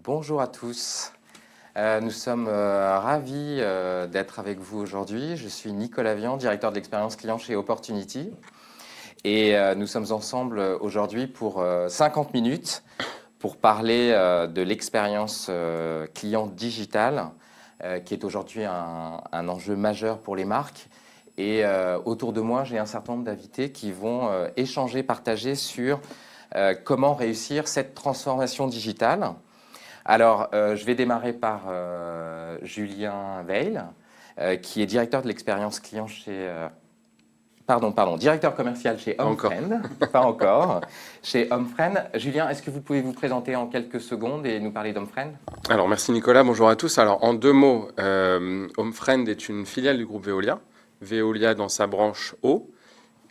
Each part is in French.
Bonjour à tous. Nous sommes ravis d'être avec vous aujourd'hui. Je suis Nicolas Vian, directeur de l'expérience client chez Opportunity. Et nous sommes ensemble aujourd'hui pour 50 minutes pour parler de l'expérience client digitale, qui est aujourd'hui un enjeu majeur pour les marques. Et autour de moi, j'ai un certain nombre d'invités qui vont échanger, partager sur comment réussir cette transformation digitale. Alors, je vais démarrer par Julien Veil, qui est directeur de l'expérience client chez... directeur commercial chez Homefriend. Pas encore. Chez Homefriend. Julien, est-ce que vous pouvez vous présenter en quelques secondes et nous parler d'Homefriend? Alors, merci Nicolas, bonjour à tous. Alors, en deux mots, Homefriend est une filiale du groupe Veolia. Veolia dans sa branche eau.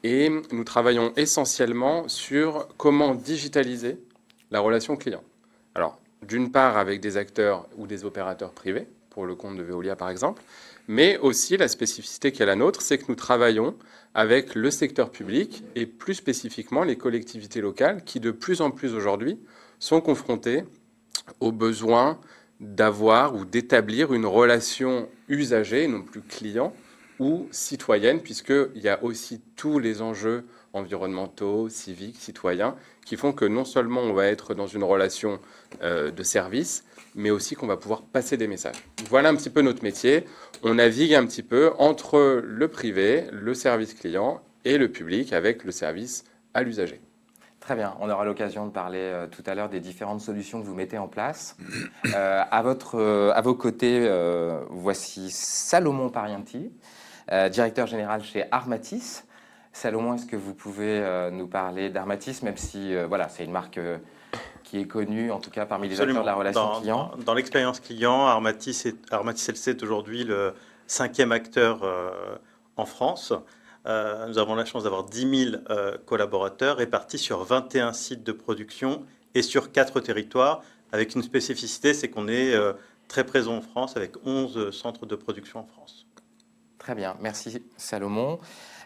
Et nous travaillons essentiellement sur comment digitaliser la relation client. Alors, d'une part avec des acteurs ou des opérateurs privés, pour le compte de Veolia par exemple, mais aussi la spécificité qui est la nôtre, c'est que nous travaillons avec le secteur public et plus spécifiquement les collectivités locales qui de plus en plus aujourd'hui sont confrontées au besoin d'avoir ou d'établir une relation usagée, non plus client, ou citoyenne, puisqu'il y a aussi tous les enjeux environnementaux, civiques, citoyens, qui font que non seulement on va être dans une relation de service, mais aussi qu'on va pouvoir passer des messages. Voilà un petit peu notre métier. On navigue un petit peu entre le privé, le service client et le public avec le service à l'usager. Très bien, on aura l'occasion de parler tout à l'heure des différentes solutions que vous mettez en place. À vos côtés, voici Salomon Parienti, directeur général chez Armatis. Salomon, est-ce que vous pouvez nous parler d'Armatis, même si voilà, c'est une marque qui est connue, en tout cas parmi les acteurs de la relation client? Dans l'expérience client, Armatis LC est aujourd'hui le 5e acteur en France. Nous avons la chance d'avoir 10 000 collaborateurs répartis sur 21 sites de production et sur 4 territoires, avec une spécificité, c'est qu'on est très présent en France, avec 11 centres de production en France. Très bien, merci Salomon.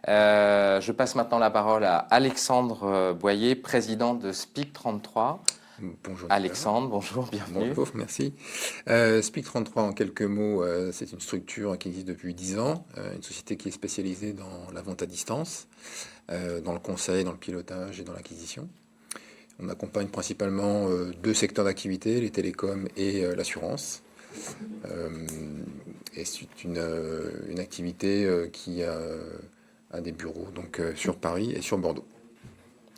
Je passe maintenant la parole à Alexandre Boyer, président de Speak 33. Bonjour. Alexandre, bonjour, bienvenue. Bonjour, merci. Speak 33, en quelques mots, c'est une structure qui existe depuis 10 ans, une société qui est spécialisée dans la vente à distance, dans le conseil, dans le pilotage et dans l'acquisition. On accompagne principalement deux secteurs d'activité, les télécoms et l'assurance. Et c'est une activité qui a des bureaux donc, sur Paris et sur Bordeaux.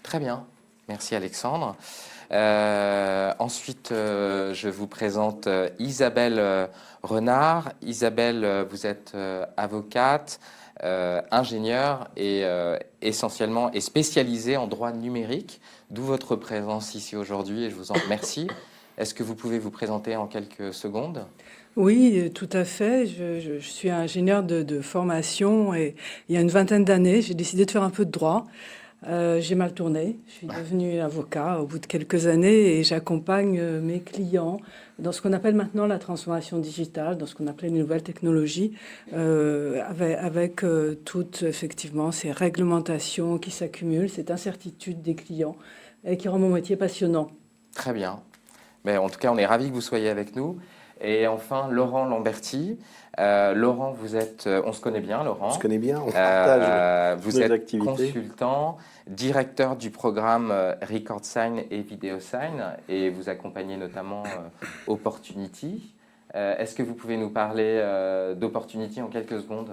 Très bien, merci Alexandre. Ensuite, je vous présente Isabelle Renard. Isabelle, vous êtes avocate, ingénieure et essentiellement et spécialisée en droit numérique, d'où votre présence ici aujourd'hui et je vous en remercie. Est-ce que vous pouvez vous présenter en quelques secondes? Oui, tout à fait. Je suis ingénieure de formation et il y a une vingtaine d'années, j'ai décidé de faire un peu de droit. J'ai mal tourné. Je suis devenue avocat au bout de quelques années et j'accompagne mes clients dans ce qu'on appelle maintenant la transformation digitale, dans ce qu'on appelait les nouvelles technologies, avec toutes effectivement ces réglementations qui s'accumulent, cette incertitude des clients et qui rend mon métier passionnant. Très bien. Mais en tout cas, on est ravis que vous soyez avec nous. Et enfin, Laurent Lamberti. Laurent, vous êtes, on se connaît bien, Laurent. On se connaît bien, on partage vous nos êtes activités. Consultant, directeur du programme Record Sign et Video Sign, et vous accompagnez notamment Opportunity. Est-ce que vous pouvez nous parler d'Opportunity en quelques secondes?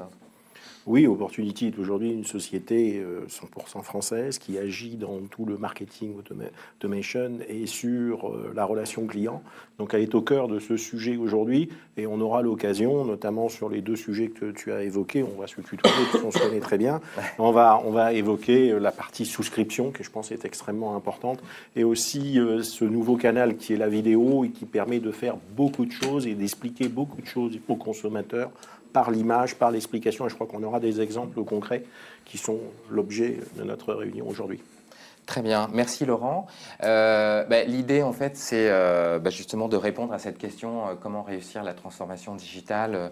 Oui, Opportunity est aujourd'hui une société 100% française qui agit dans tout le marketing automation et sur la relation client. Donc elle est au cœur de ce sujet aujourd'hui et on aura l'occasion, notamment sur les deux sujets que tu as évoqués, on va se tutoyer parce qu'on se connaît très bien, on va évoquer la partie souscription qui je pense est extrêmement importante et aussi ce nouveau canal qui est la vidéo et qui permet de faire beaucoup de choses et d'expliquer beaucoup de choses aux consommateurs par l'image, par l'explication, et je crois qu'on aura des exemples concrets qui sont l'objet de notre réunion aujourd'hui. Très bien, merci Laurent. L'idée en fait c'est justement de répondre à cette question comment réussir la transformation digitale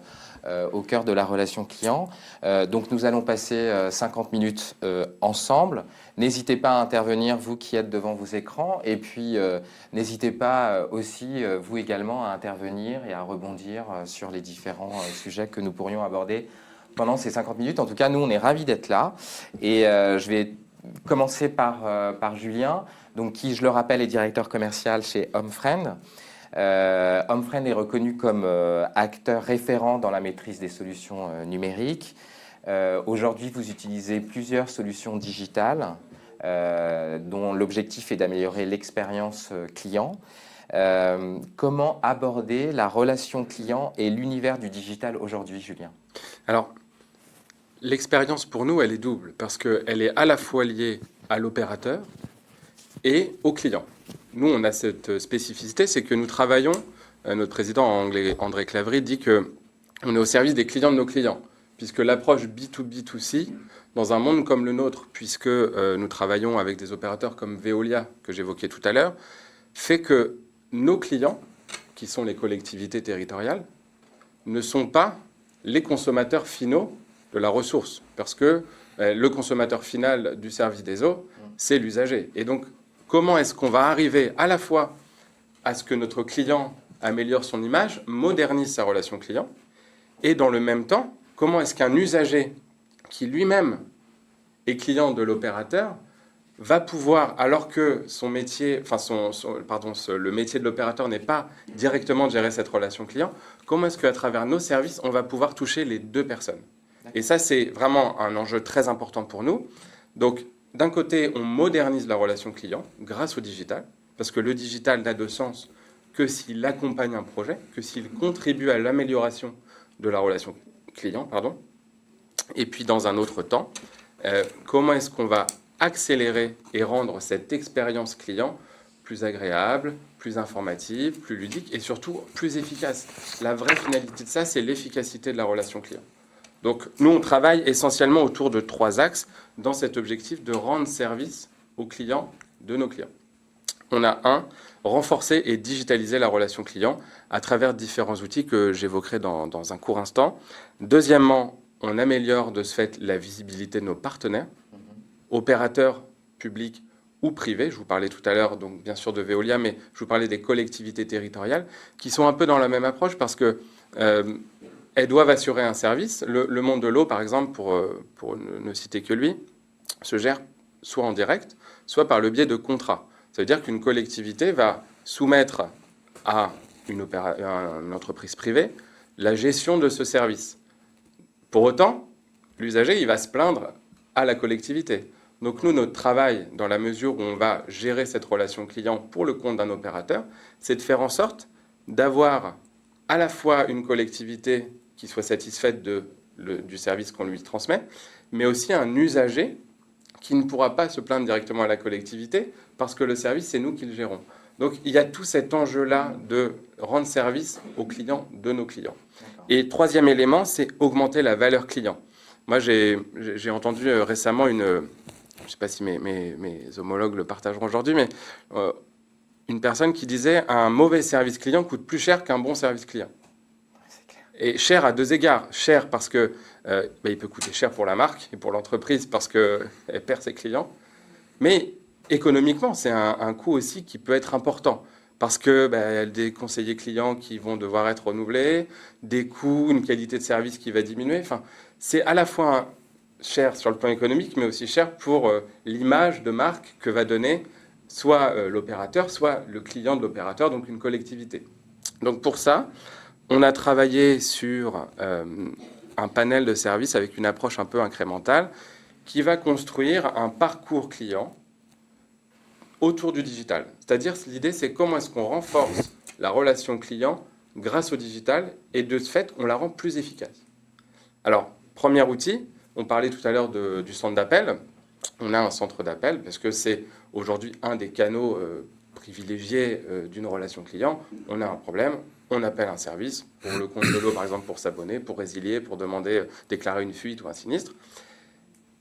au cœur de la relation client. Donc nous allons passer 50 minutes ensemble. N'hésitez pas à intervenir vous qui êtes devant vos écrans et puis n'hésitez pas aussi vous également à intervenir et à rebondir sur les différents sujets que nous pourrions aborder pendant ces 50 minutes. En tout cas nous on est ravis d'être là et je vais commencer par Julien, donc, qui, je le rappelle, est directeur commercial chez HomeFriend. HomeFriend est reconnu comme acteur référent dans la maîtrise des solutions numériques. Aujourd'hui, vous utilisez plusieurs solutions digitales dont l'objectif est d'améliorer l'expérience client. Comment aborder la relation client et l'univers du digital aujourd'hui, Julien? Alors, l'expérience pour nous, elle est double, parce qu'elle est à la fois liée à l'opérateur et au client. Nous, on a cette spécificité, c'est que nous travaillons, notre président André Claverie dit qu'on est au service des clients de nos clients, puisque l'approche B2B2C, dans un monde comme le nôtre, puisque nous travaillons avec des opérateurs comme Veolia, que j'évoquais tout à l'heure, fait que nos clients, qui sont les collectivités territoriales, ne sont pas les consommateurs finaux de la ressource, parce que le consommateur final du service des eaux, c'est l'usager. Et donc, comment est-ce qu'on va arriver à la fois à ce que notre client améliore son image, modernise sa relation client, et dans le même temps, comment est-ce qu'un usager qui lui-même est client de l'opérateur va pouvoir, alors que son métier, le métier de l'opérateur n'est pas directement de gérer cette relation client, comment est-ce qu'à travers nos services, on va pouvoir toucher les deux personnes? Et ça, c'est vraiment un enjeu très important pour nous. Donc, d'un côté, on modernise la relation client grâce au digital, parce que le digital n'a de sens que s'il accompagne un projet, que s'il contribue à l'amélioration de la relation client, Et puis, dans un autre temps, comment est-ce qu'on va accélérer et rendre cette expérience client plus agréable, plus informative, plus ludique et surtout plus efficace. La vraie finalité de ça, c'est l'efficacité de la relation client. Donc, nous, on travaille essentiellement autour de 3 axes dans cet objectif de rendre service aux clients de nos clients. On a renforcer et digitaliser la relation client à travers différents outils que j'évoquerai dans un court instant. Deuxièmement, on améliore de ce fait la visibilité de nos partenaires, opérateurs publics ou privés. Je vous parlais tout à l'heure, donc bien sûr de Veolia, mais je vous parlais des collectivités territoriales qui sont un peu dans la même approche parce que elles doivent assurer un service. Le monde de l'eau, par exemple, pour ne citer que lui, se gère soit en direct, soit par le biais de contrats. Ça veut dire qu'une collectivité va soumettre à une entreprise privée la gestion de ce service. Pour autant, l'usager, il va se plaindre à la collectivité. Donc nous, notre travail, dans la mesure où on va gérer cette relation client pour le compte d'un opérateur, c'est de faire en sorte d'avoir à la fois une collectivité qui soit satisfaite du service qu'on lui transmet, mais aussi un usager qui ne pourra pas se plaindre directement à la collectivité parce que le service, c'est nous qui le gérons. Donc il y a tout cet enjeu-là de rendre service aux clients de nos clients. Et troisième élément, c'est augmenter la valeur client. Moi, j'ai entendu récemment je ne sais pas si mes homologues le partageront aujourd'hui, mais une personne qui disait un mauvais service client coûte plus cher qu'un bon service client. Et cher à 2 égards. Cher parce que il peut coûter cher pour la marque et pour l'entreprise parce qu'elle perd ses clients. Mais économiquement, c'est un coût aussi qui peut être important. Parce que y a des conseillers clients qui vont devoir être renouvelés, des coûts, une qualité de service qui va diminuer. Enfin, c'est à la fois cher sur le plan économique, mais aussi cher pour l'image de marque que va donner soit l'opérateur, soit le client de l'opérateur, donc une collectivité. Donc pour ça, on a travaillé sur un panel de services avec une approche un peu incrémentale qui va construire un parcours client autour du digital. C'est-à-dire, l'idée, c'est comment est-ce qu'on renforce la relation client grâce au digital et de ce fait, on la rend plus efficace. Alors, premier outil, on parlait tout à l'heure du centre d'appel. On a un centre d'appel parce que c'est aujourd'hui un des canaux privilégiés d'une relation client. On a un problème, on appelle un service pour le compte de l'eau, par exemple, pour s'abonner, pour résilier, pour déclarer une fuite ou un sinistre.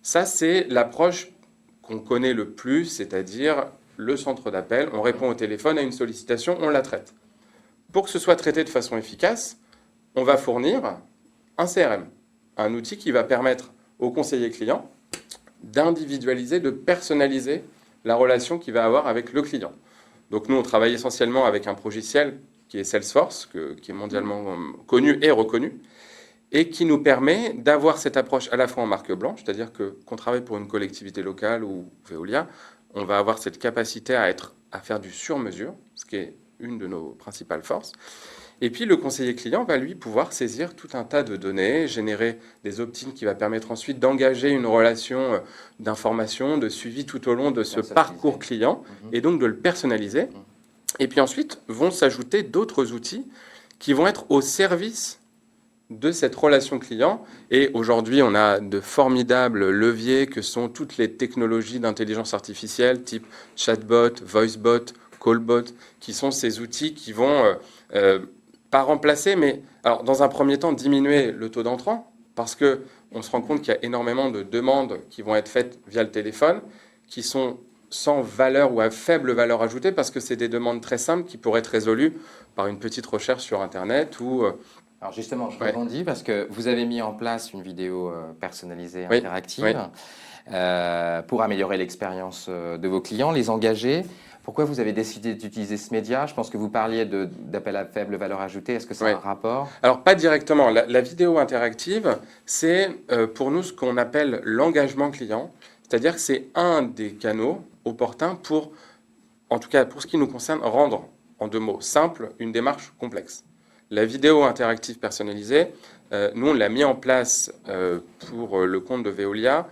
Ça, c'est l'approche qu'on connaît le plus, c'est-à-dire le centre d'appel. On répond au téléphone à une sollicitation, on la traite. Pour que ce soit traité de façon efficace, on va fournir un CRM, un outil qui va permettre au conseiller client d'individualiser, de personnaliser la relation qu'il va avoir avec le client. Donc nous, on travaille essentiellement avec un logiciel qui est Salesforce, qui est mondialement connu et reconnu, et qui nous permet d'avoir cette approche à la fois en marque blanche, c'est-à-dire qu'on travaille pour une collectivité locale ou Veolia, on va avoir cette capacité à faire du sur-mesure, ce qui est une de nos principales forces. Et puis le conseiller client va lui pouvoir saisir tout un tas de données, générer des opt-ins qui va permettre ensuite d'engager une relation d'information, de suivi tout au long de ce parcours client, et donc de le personnaliser. Et puis ensuite vont s'ajouter d'autres outils qui vont être au service de cette relation client. Et aujourd'hui, on a de formidables leviers que sont toutes les technologies d'intelligence artificielle, type chatbot, voicebot, callbot, qui sont ces outils qui vont pas remplacer, mais alors, dans un premier temps, diminuer le taux d'entrant, parce qu'on se rend compte qu'il y a énormément de demandes qui vont être faites via le téléphone, qui sont sans valeur ou à faible valeur ajoutée, parce que c'est des demandes très simples qui pourraient être résolues par une petite recherche sur Internet ou... Alors justement, je rebondis parce que vous avez mis en place une vidéo personnalisée, interactive, pour améliorer l'expérience de vos clients, les engager. Pourquoi vous avez décidé d'utiliser ce média? Je pense que vous parliez d'appel à faible valeur ajoutée. Est-ce que c'est un rapport? Alors, pas directement. La vidéo interactive, c'est pour nous ce qu'on appelle l'engagement client. C'est-à-dire que c'est un des canaux opportuns pour, en tout cas pour ce qui nous concerne, rendre, en 2 mots, simple une démarche complexe. La vidéo interactive personnalisée, nous, on l'a mis en place pour le compte de Veolia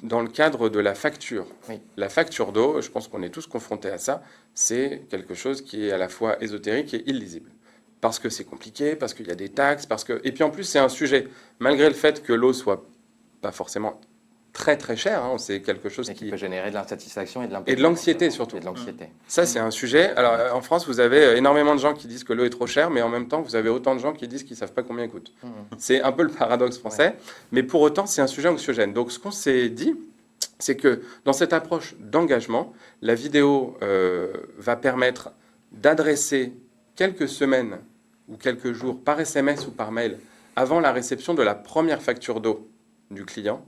dans le cadre de la facture. Oui. La facture d'eau, je pense qu'on est tous confrontés à ça, c'est quelque chose qui est à la fois ésotérique et illisible. Parce que c'est compliqué, parce qu'il y a des taxes, et puis en plus c'est un sujet, malgré le fait que l'eau soit pas forcément très très chère, hein, c'est quelque chose qui peut générer de l'insatisfaction et de et de l'anxiété surtout. Et de l'anxiété. Ça c'est un sujet. Alors en France vous avez énormément de gens qui disent que l'eau est trop chère, mais en même temps vous avez autant de gens qui disent qu'ils savent pas combien elle coûte. C'est un peu le paradoxe français, mais pour autant c'est un sujet anxiogène. Donc ce qu'on s'est dit, c'est que dans cette approche d'engagement, la vidéo va permettre d'adresser quelques semaines ou quelques jours par SMS ou par mail avant la réception de la première facture d'eau du client,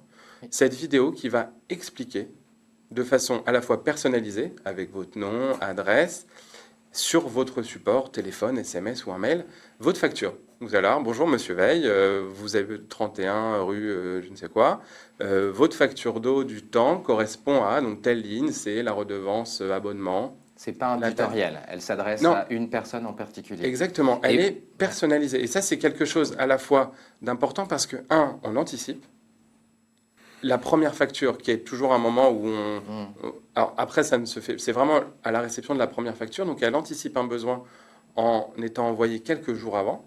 cette vidéo qui va expliquer de façon à la fois personnalisée, avec votre nom, adresse, sur votre support, téléphone, SMS ou un mail, votre facture. Vous allez dire, bonjour Monsieur Veil, vous avez 31 rue je ne sais quoi, votre facture d'eau du temps correspond à donc, telle ligne, c'est la redevance abonnement. C'est pas un tutoriel, elle s'adresse à une personne en particulier. Exactement, elle est personnalisée. Et ça, c'est quelque chose à la fois d'important parce que, on anticipe. La première facture, qui est toujours un moment où alors après, ça ne se fait... C'est vraiment à la réception de la première facture, donc elle anticipe un besoin en étant envoyée quelques jours avant.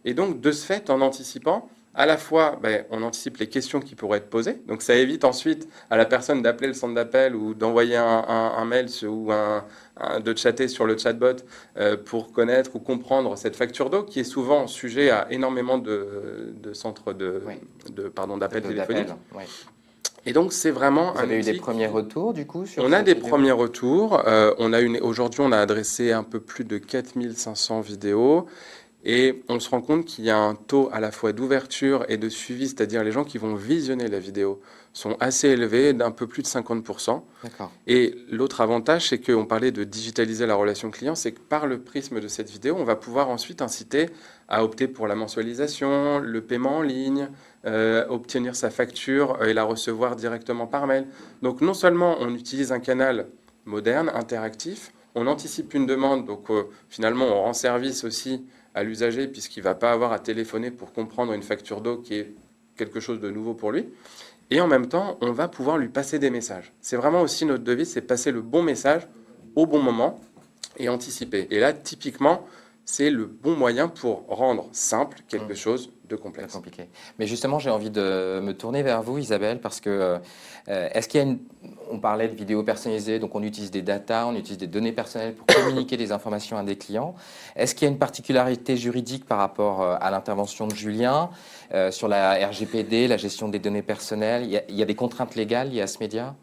Et donc, de ce fait, en anticipant, à la fois, on anticipe les questions qui pourraient être posées. Donc, ça évite ensuite à la personne d'appeler le centre d'appel ou d'envoyer un mail ou de chatter sur le chatbot pour connaître ou comprendre cette facture d'eau qui est souvent sujet à énormément de centres d'appels téléphoniques. Et donc, c'est vraiment Vous avez eu des premiers retours, du coup sur On a des premiers retours. Aujourd'hui, on a adressé un peu plus de 4500 vidéos. Et on se rend compte qu'il y a un taux à la fois d'ouverture et de suivi, c'est-à-dire les gens qui vont visionner la vidéo sont assez élevés, d'un peu plus de 50%. D'accord. Et l'autre avantage, c'est qu'on parlait de digitaliser la relation client, c'est que par le prisme de cette vidéo, on va pouvoir ensuite inciter à opter pour la mensualisation, le paiement en ligne, obtenir sa facture et la recevoir directement par mail. Donc non seulement on utilise un canal moderne, interactif, on anticipe une demande, donc finalement on rend service aussi à l'usager puisqu'il ne va pas avoir à téléphoner pour comprendre une facture d'eau qui est quelque chose de nouveau pour lui. Et en même temps, on va pouvoir lui passer des messages. C'est vraiment aussi notre devise, c'est passer le bon message au bon moment et anticiper. Et là, typiquement, c'est le bon moyen pour rendre simple quelque chose de C'est complexe. compliqué. Mais justement, j'ai envie de me tourner vers vous, Isabelle, parce que est-ce qu'il y a on parlait de vidéos personnalisées, donc on utilise des data, on utilise des données personnelles pour communiquer des informations à des clients. Est-ce qu'il y a une particularité juridique par rapport à l'intervention de Julien sur la RGPD, la gestion des données personnelles? Il y a des contraintes légales liées à ce média?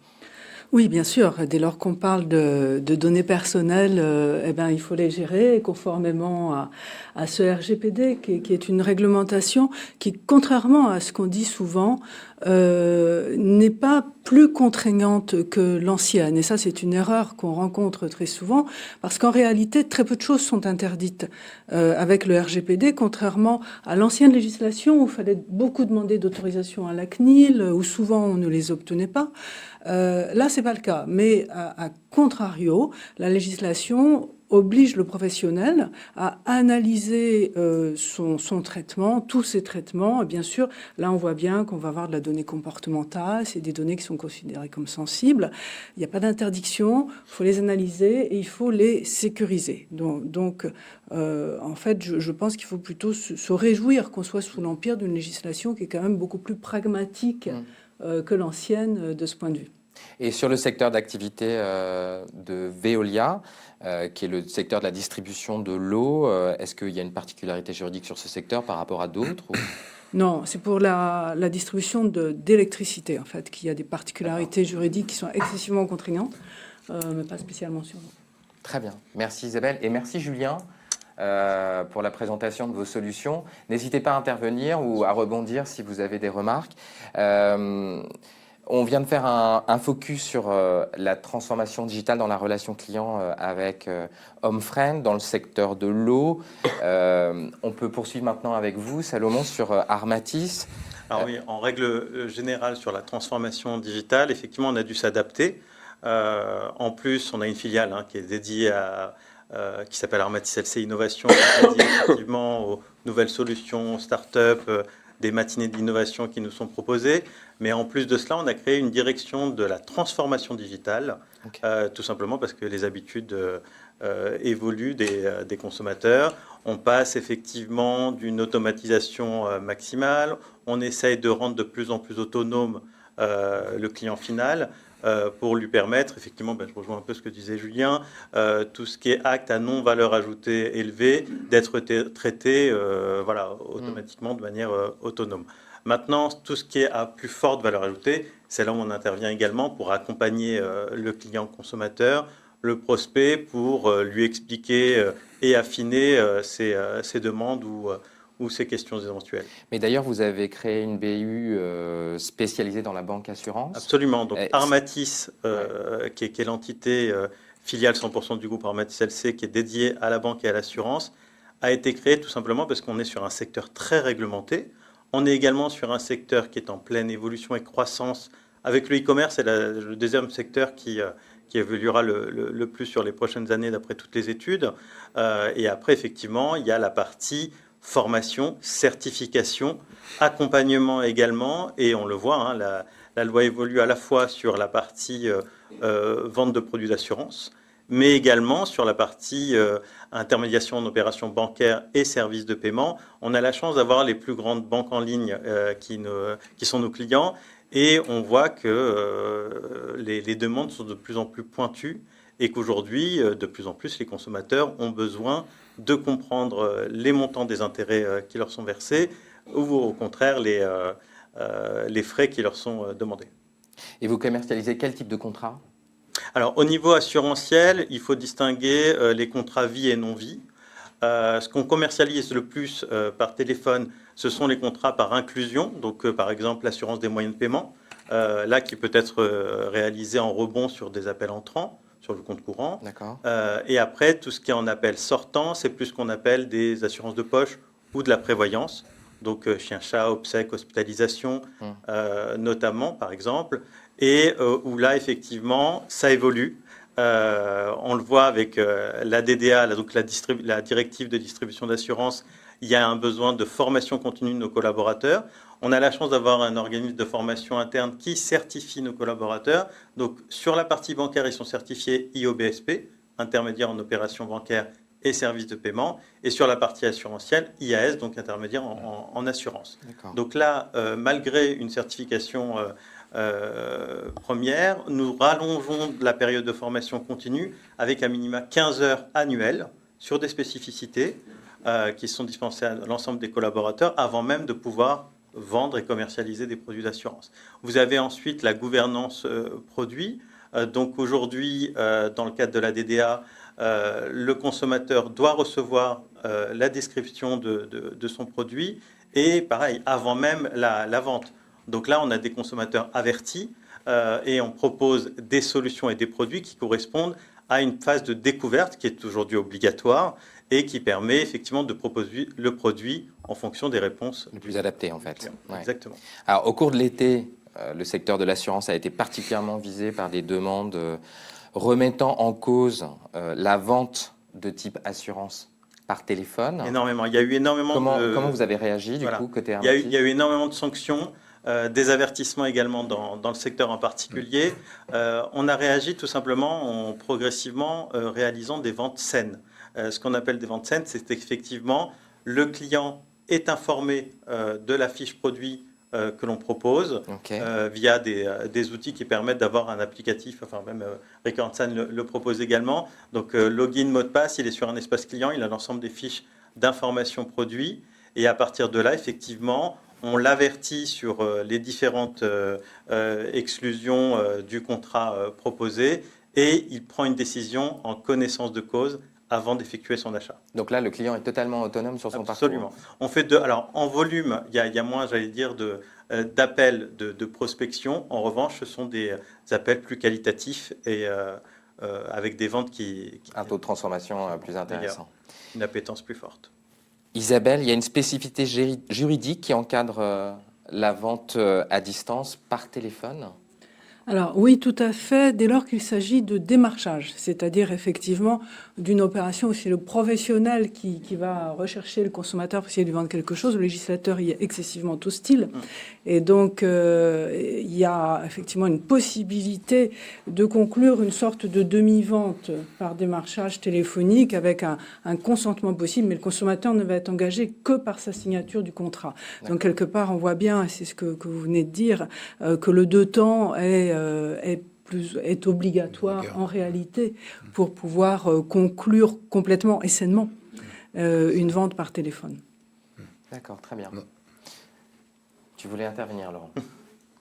Oui, bien sûr. Dès lors qu'on parle de données personnelles, eh ben, il faut les gérer conformément à ce RGPD, qui est une réglementation qui, contrairement à ce qu'on dit souvent, n'est pas plus contraignante que l'ancienne. Et ça, c'est une erreur qu'on rencontre très souvent, parce qu'en réalité, très peu de choses sont interdites avec le RGPD, contrairement à l'ancienne législation où il fallait beaucoup demander d'autorisation à la CNIL, où souvent on ne les obtenait pas. Là, c'est pas le cas. Mais à contrario, la législation oblige le professionnel à analyser son traitement, tous ses traitements. Et bien sûr, là, on voit bien qu'on va avoir de la donnée comportementale, c'est des données qui sont considérées comme sensibles. Il n'y a pas d'interdiction, il faut les analyser et il faut les sécuriser. Donc en fait, je pense qu'il faut plutôt se réjouir qu'on soit sous l'empire d'une législation qui est quand même beaucoup plus pragmatique que l'ancienne de ce point de vue. Et sur le secteur d'activité de Veolia, qui est le secteur de la distribution de l'eau, est-ce qu'il y a une particularité juridique sur ce secteur par rapport à d'autres ou... Non, c'est pour la distribution d'électricité, en fait, qu'il y a des particularités juridiques qui sont excessivement contraignantes, mais pas spécialement sur l'eau. Très bien. Merci Isabelle et merci Julien pour la présentation de vos solutions. N'hésitez pas à intervenir ou à rebondir si vous avez des remarques. On vient de faire un focus sur la transformation digitale dans la relation client avec Homefriend dans le secteur de l'eau. On peut poursuivre maintenant avec vous, Salomon, sur Armatis. Alors oui, en règle générale sur la transformation digitale, effectivement, on a dû s'adapter. En plus, on a une filiale qui est dédiée qui s'appelle Armatis LC Innovation, qui est dédiée effectivement aux nouvelles solutions, start-up, des matinées d'innovation qui nous sont proposées. Mais en plus de cela, on a créé une direction de la transformation digitale, tout simplement parce que les habitudes évoluent des consommateurs. On passe effectivement d'une automatisation maximale. On essaye de rendre de plus en plus autonome le client final pour lui permettre, effectivement, je rejoins un peu ce que disait Julien, tout ce qui est acte à non-valeur ajoutée élevée, d'être traité automatiquement de manière autonome. Maintenant, tout ce qui est à plus forte valeur ajoutée, c'est là où on intervient également pour accompagner le client consommateur, le prospect, pour lui expliquer et affiner ses demandes ou ses questions éventuelles. Mais d'ailleurs, vous avez créé une BU spécialisée dans la banque assurance. Absolument. Donc Armatis, qui est l'entité filiale 100% du groupe Armatis LC, qui est dédiée à la banque et à l'assurance, a été créée tout simplement parce qu'on est sur un secteur très réglementé. On est également sur un secteur qui est en pleine évolution et croissance. Avec le e-commerce, c'est le deuxième secteur qui évoluera le plus sur les prochaines années d'après toutes les études. Et après, effectivement, il y a la partie formation, certification, accompagnement également. Et on le voit, la loi évolue à la fois sur la partie vente de produits d'assurance, mais également sur la partie intermédiation en opérations bancaires et services de paiement. On a la chance d'avoir les plus grandes banques en ligne qui sont nos clients et on voit que les demandes sont de plus en plus pointues et qu'aujourd'hui, de plus en plus, les consommateurs ont besoin de comprendre les montants des intérêts qui leur sont versés ou au contraire les frais qui leur sont demandés. Et vous commercialisez quel type de contrat ? Alors, au niveau assurantiel, il faut distinguer les contrats vie et non-vie. Ce qu'on commercialise le plus par téléphone, ce sont les contrats par inclusion. Donc, par exemple, l'assurance des moyens de paiement, là qui peut être réalisé en rebond sur des appels entrants, sur le compte courant. D'accord. Et après, tout ce qui est en appel sortant, c'est plus ce qu'on appelle des assurances de poche ou de la prévoyance. Donc, chien-chat, obsèques, hospitalisation, notamment, par exemple. Et où là, effectivement, ça évolue. On le voit avec la DDA, donc la directive de distribution d'assurance. Il y a un besoin de formation continue de nos collaborateurs. On a la chance d'avoir un organisme de formation interne qui certifie nos collaborateurs. Donc, sur la partie bancaire, ils sont certifiés IOBSP, intermédiaire en opérations bancaires et services de paiement. Et sur la partie assurantielle, IAS, donc intermédiaire en assurance. Donc là, malgré une certification première, nous rallongeons la période de formation continue avec à minima 15 heures annuelles sur des spécificités qui sont dispensées à l'ensemble des collaborateurs avant même de pouvoir vendre et commercialiser des produits d'assurance. Vous avez ensuite la gouvernance produit. Donc aujourd'hui, dans le cadre de la DDA, le consommateur doit recevoir la description de son produit et pareil, avant même la vente. Donc là, on a des consommateurs avertis et on propose des solutions et des produits qui correspondent à une phase de découverte qui est aujourd'hui obligatoire et qui permet effectivement de proposer le produit en fonction des réponses les plus adaptées en fait. Ouais. Exactement. Alors au cours de l'été, le secteur de l'assurance a été particulièrement visé par des demandes remettant en cause la vente de type assurance par téléphone. Énormément. Il y a eu énormément Comment vous avez réagi du coup côté Armatis? Il y a eu énormément de sanctions. Des avertissements également dans le secteur en particulier. On a réagi tout simplement en progressivement réalisant des ventes saines. Ce qu'on appelle des ventes saines, c'est effectivement le client est informé de la fiche produit que l'on propose via des outils qui permettent d'avoir un applicatif, enfin même Recordsan le propose également. Donc login, mot de passe, il est sur un espace client, il a l'ensemble des fiches d'informations produits et à partir de là, effectivement, on l'avertit sur les différentes exclusions du contrat proposé et il prend une décision en connaissance de cause avant d'effectuer son achat. Donc là, le client est totalement autonome sur son parcours. Absolument. On fait alors en volume, il y a moins, j'allais dire, d'appels de prospection. En revanche, ce sont des appels plus qualitatifs et avec des ventes qui un taux de transformation plus intéressant. Une appétence plus forte. Isabelle, il y a une spécificité juridique qui encadre la vente à distance par téléphone? Alors oui, tout à fait, dès lors qu'il s'agit de démarchage, c'est-à-dire effectivement d'une opération où c'est le professionnel qui va rechercher le consommateur pour essayer de lui vendre quelque chose. Le législateur y est excessivement hostile. Et donc, il y a effectivement une possibilité de conclure une sorte de demi-vente par démarchage téléphonique avec un consentement possible, mais le consommateur ne va être engagé que par sa signature du contrat. Donc, quelque part, on voit bien, c'est ce que vous venez de dire, que le deux temps est obligatoire en réalité pour pouvoir conclure complètement et sainement une vente par téléphone. D'accord, très bien. Tu voulais intervenir, Laurent?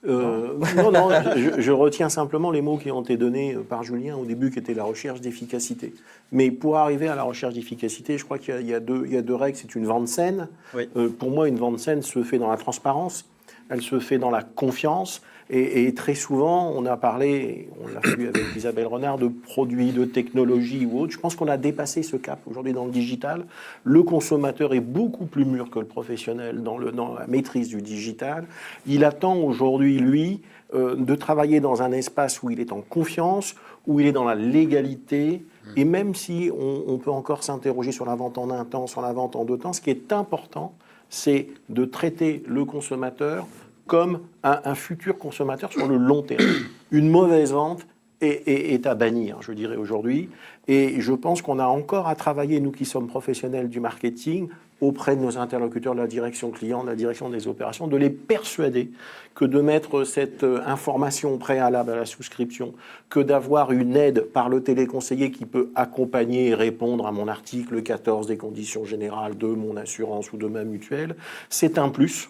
Non, je retiens simplement les mots qui ont été donnés par Julien au début, qui étaient la recherche d'efficacité. Mais pour arriver à la recherche d'efficacité, je crois qu'il y a deux règles. C'est une vente saine. Oui. Pour moi, une vente saine se fait dans la transparence, elle se fait dans la confiance. Et très souvent, on a parlé, on l'a vu avec Isabelle Renard, de produits, de technologies ou autres. Je pense qu'on a dépassé ce cap aujourd'hui dans le digital. Le consommateur est beaucoup plus mûr que le professionnel dans la maîtrise du digital. Il attend aujourd'hui, lui, de travailler dans un espace où il est en confiance, où il est dans la légalité. Et même si on peut encore s'interroger sur la vente en un temps, sur la vente en deux temps, ce qui est important, c'est de traiter le consommateur comme un futur consommateur sur le long terme. Une mauvaise vente est à bannir, je dirais aujourd'hui. Et je pense qu'on a encore à travailler, nous qui sommes professionnels du marketing, auprès de nos interlocuteurs de la direction client, de la direction des opérations, de les persuader que de mettre cette information préalable à la souscription, que d'avoir une aide par le téléconseiller qui peut accompagner et répondre à mon article 14 des conditions générales de mon assurance ou de ma mutuelle, c'est un plus.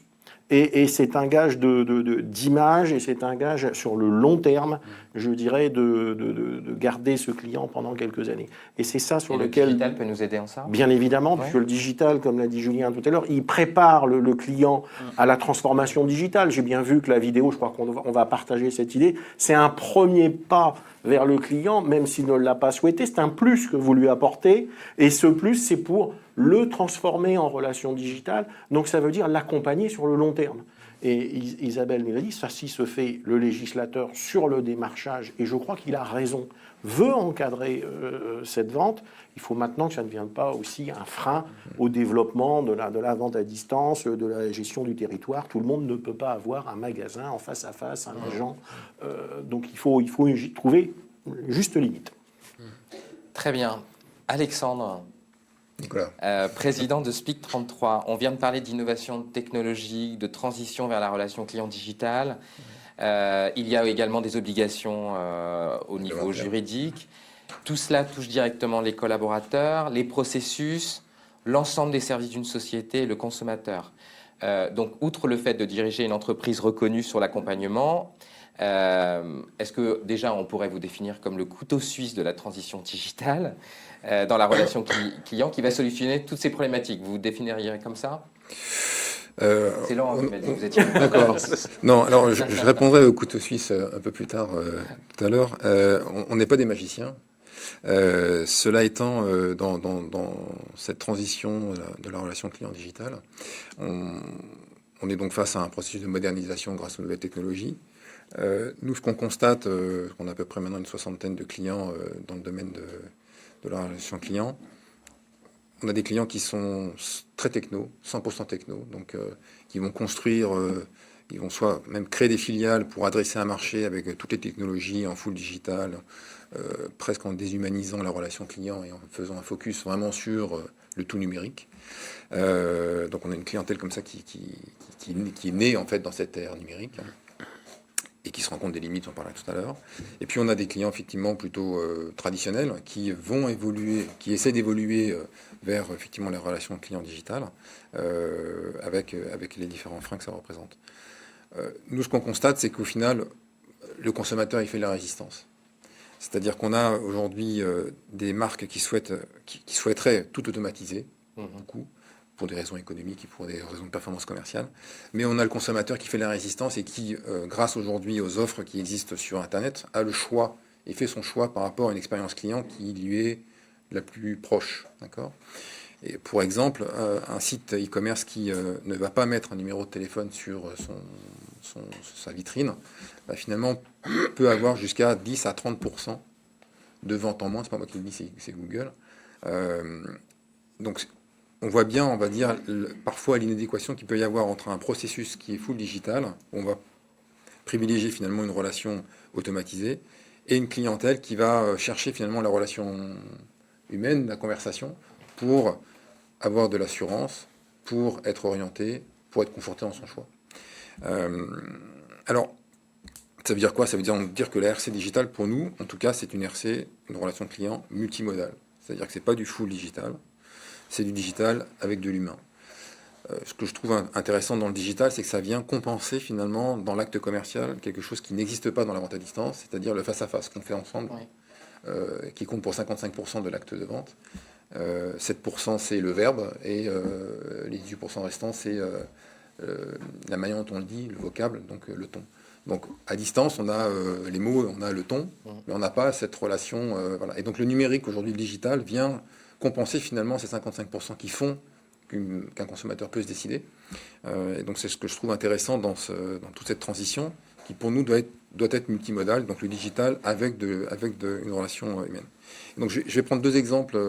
Et c'est un gage d'image et c'est un gage sur le long terme, je dirais, de garder ce client pendant quelques années. Et c'est ça sur lequel... Le digital peut nous aider en ça? Bien évidemment, puisque le digital, comme l'a dit Julien tout à l'heure, il prépare le client à la transformation digitale. J'ai bien vu que la vidéo, je crois qu'on va partager cette idée, c'est un premier pas vers le client, même s'il ne l'a pas souhaité. C'est un plus que vous lui apportez. Et ce plus, c'est pour le transformer en relation digitale. Donc ça veut dire l'accompagner sur le long terme. Et Isabelle nous l'a dit, ça si se fait le législateur sur le démarchage, et je crois qu'il a raison, veut encadrer cette vente. Il faut maintenant que ça ne devienne pas aussi un frein au développement de la vente à distance, de la gestion du territoire. Tout le monde ne peut pas avoir un magasin en face à face, un agent. Donc il faut trouver une juste limite. Très bien. Alexandre, Nicolas. Président de Speak 33. On vient de parler d'innovation technologique, de transition vers la relation client digitale. Il y a également des obligations au niveau juridique. Tout cela touche directement les collaborateurs, les processus, l'ensemble des services d'une société et le consommateur. Donc, outre le fait de diriger une entreprise reconnue sur l'accompagnement, est-ce que déjà on pourrait vous définir comme le couteau suisse de la transition digitale dans la relation client qui va solutionner toutes ces problématiques? Vous vous définiriez comme ça? C'est Laurent qui m'a dit que vous étiez... D'accord. Non, alors je répondrai au couteau suisse un peu plus tard, tout à l'heure. On n'est pas des magiciens. Cela étant, dans cette transition de la relation client digitale, on est donc face à un processus de modernisation grâce aux nouvelles technologies. Nous, ce qu'on constate, on a à peu près maintenant une soixantaine de clients dans le domaine de la relation client. On a des clients qui sont très techno, 100% techno, donc qui vont construire, ils vont soit même créer des filiales pour adresser un marché avec toutes les technologies en full digital, presque en déshumanisant la relation client et en faisant un focus vraiment sur le tout numérique. Donc on a une clientèle comme ça qui est née en fait dans cette ère numérique et qui se rend compte des limites, on parlait tout à l'heure. Et puis on a des clients effectivement plutôt traditionnels qui vont évoluer, qui essaient d'évoluer vers effectivement les relations client digitales avec les différents freins que ça représente. Nous, ce qu'on constate, c'est qu'au final, le consommateur, il fait de la résistance. C'est-à-dire qu'on a aujourd'hui des marques qui souhaiteraient tout automatiser, beaucoup, pour des raisons économiques et pour des raisons de performance commerciale. Mais on a le consommateur qui fait de la résistance et qui, grâce aujourd'hui aux offres qui existent sur Internet, a le choix et fait son choix par rapport à une expérience client qui lui est la plus proche. D'accord ? Et pour exemple, un site e-commerce qui ne va pas mettre un numéro de téléphone sur sa vitrine, bah, finalement, peut avoir jusqu'à 10 à 30% de ventes en moins. C'est pas moi qui le dis, c'est Google. Donc, on voit bien, on va dire, parfois l'inadéquation qu'il peut y avoir entre un processus qui est full digital, où on va privilégier finalement une relation automatisée, et une clientèle qui va chercher finalement la relation humaine, la conversation, pour avoir de l'assurance, pour être orienté, pour être conforté dans son choix. Alors, ça veut dire quoi? Ça veut dire que la RC digitale, pour nous, en tout cas, c'est une RC, une relation client multimodale. C'est-à-dire que c'est pas du full digital, c'est du digital avec de l'humain. Ce que je trouve intéressant dans le digital, c'est que ça vient compenser finalement dans l'acte commercial quelque chose qui n'existe pas dans la vente à distance, c'est-à-dire le face-à-face qu'on fait ensemble, qui compte pour 55% de l'acte de vente. 7% c'est le verbe et les 18% restants c'est la manière dont on le dit, le vocable, donc le ton. Donc à distance, on a les mots, on a le ton, mais on n'a pas cette relation. Voilà. Et donc le numérique, aujourd'hui, le digital, vient compenser finalement ces 55% qui font qu'un consommateur peut se décider. Et donc c'est ce que je trouve intéressant dans toute cette transition, qui pour nous doit être multimodale, donc le digital avec une relation humaine. Et donc je vais prendre deux exemples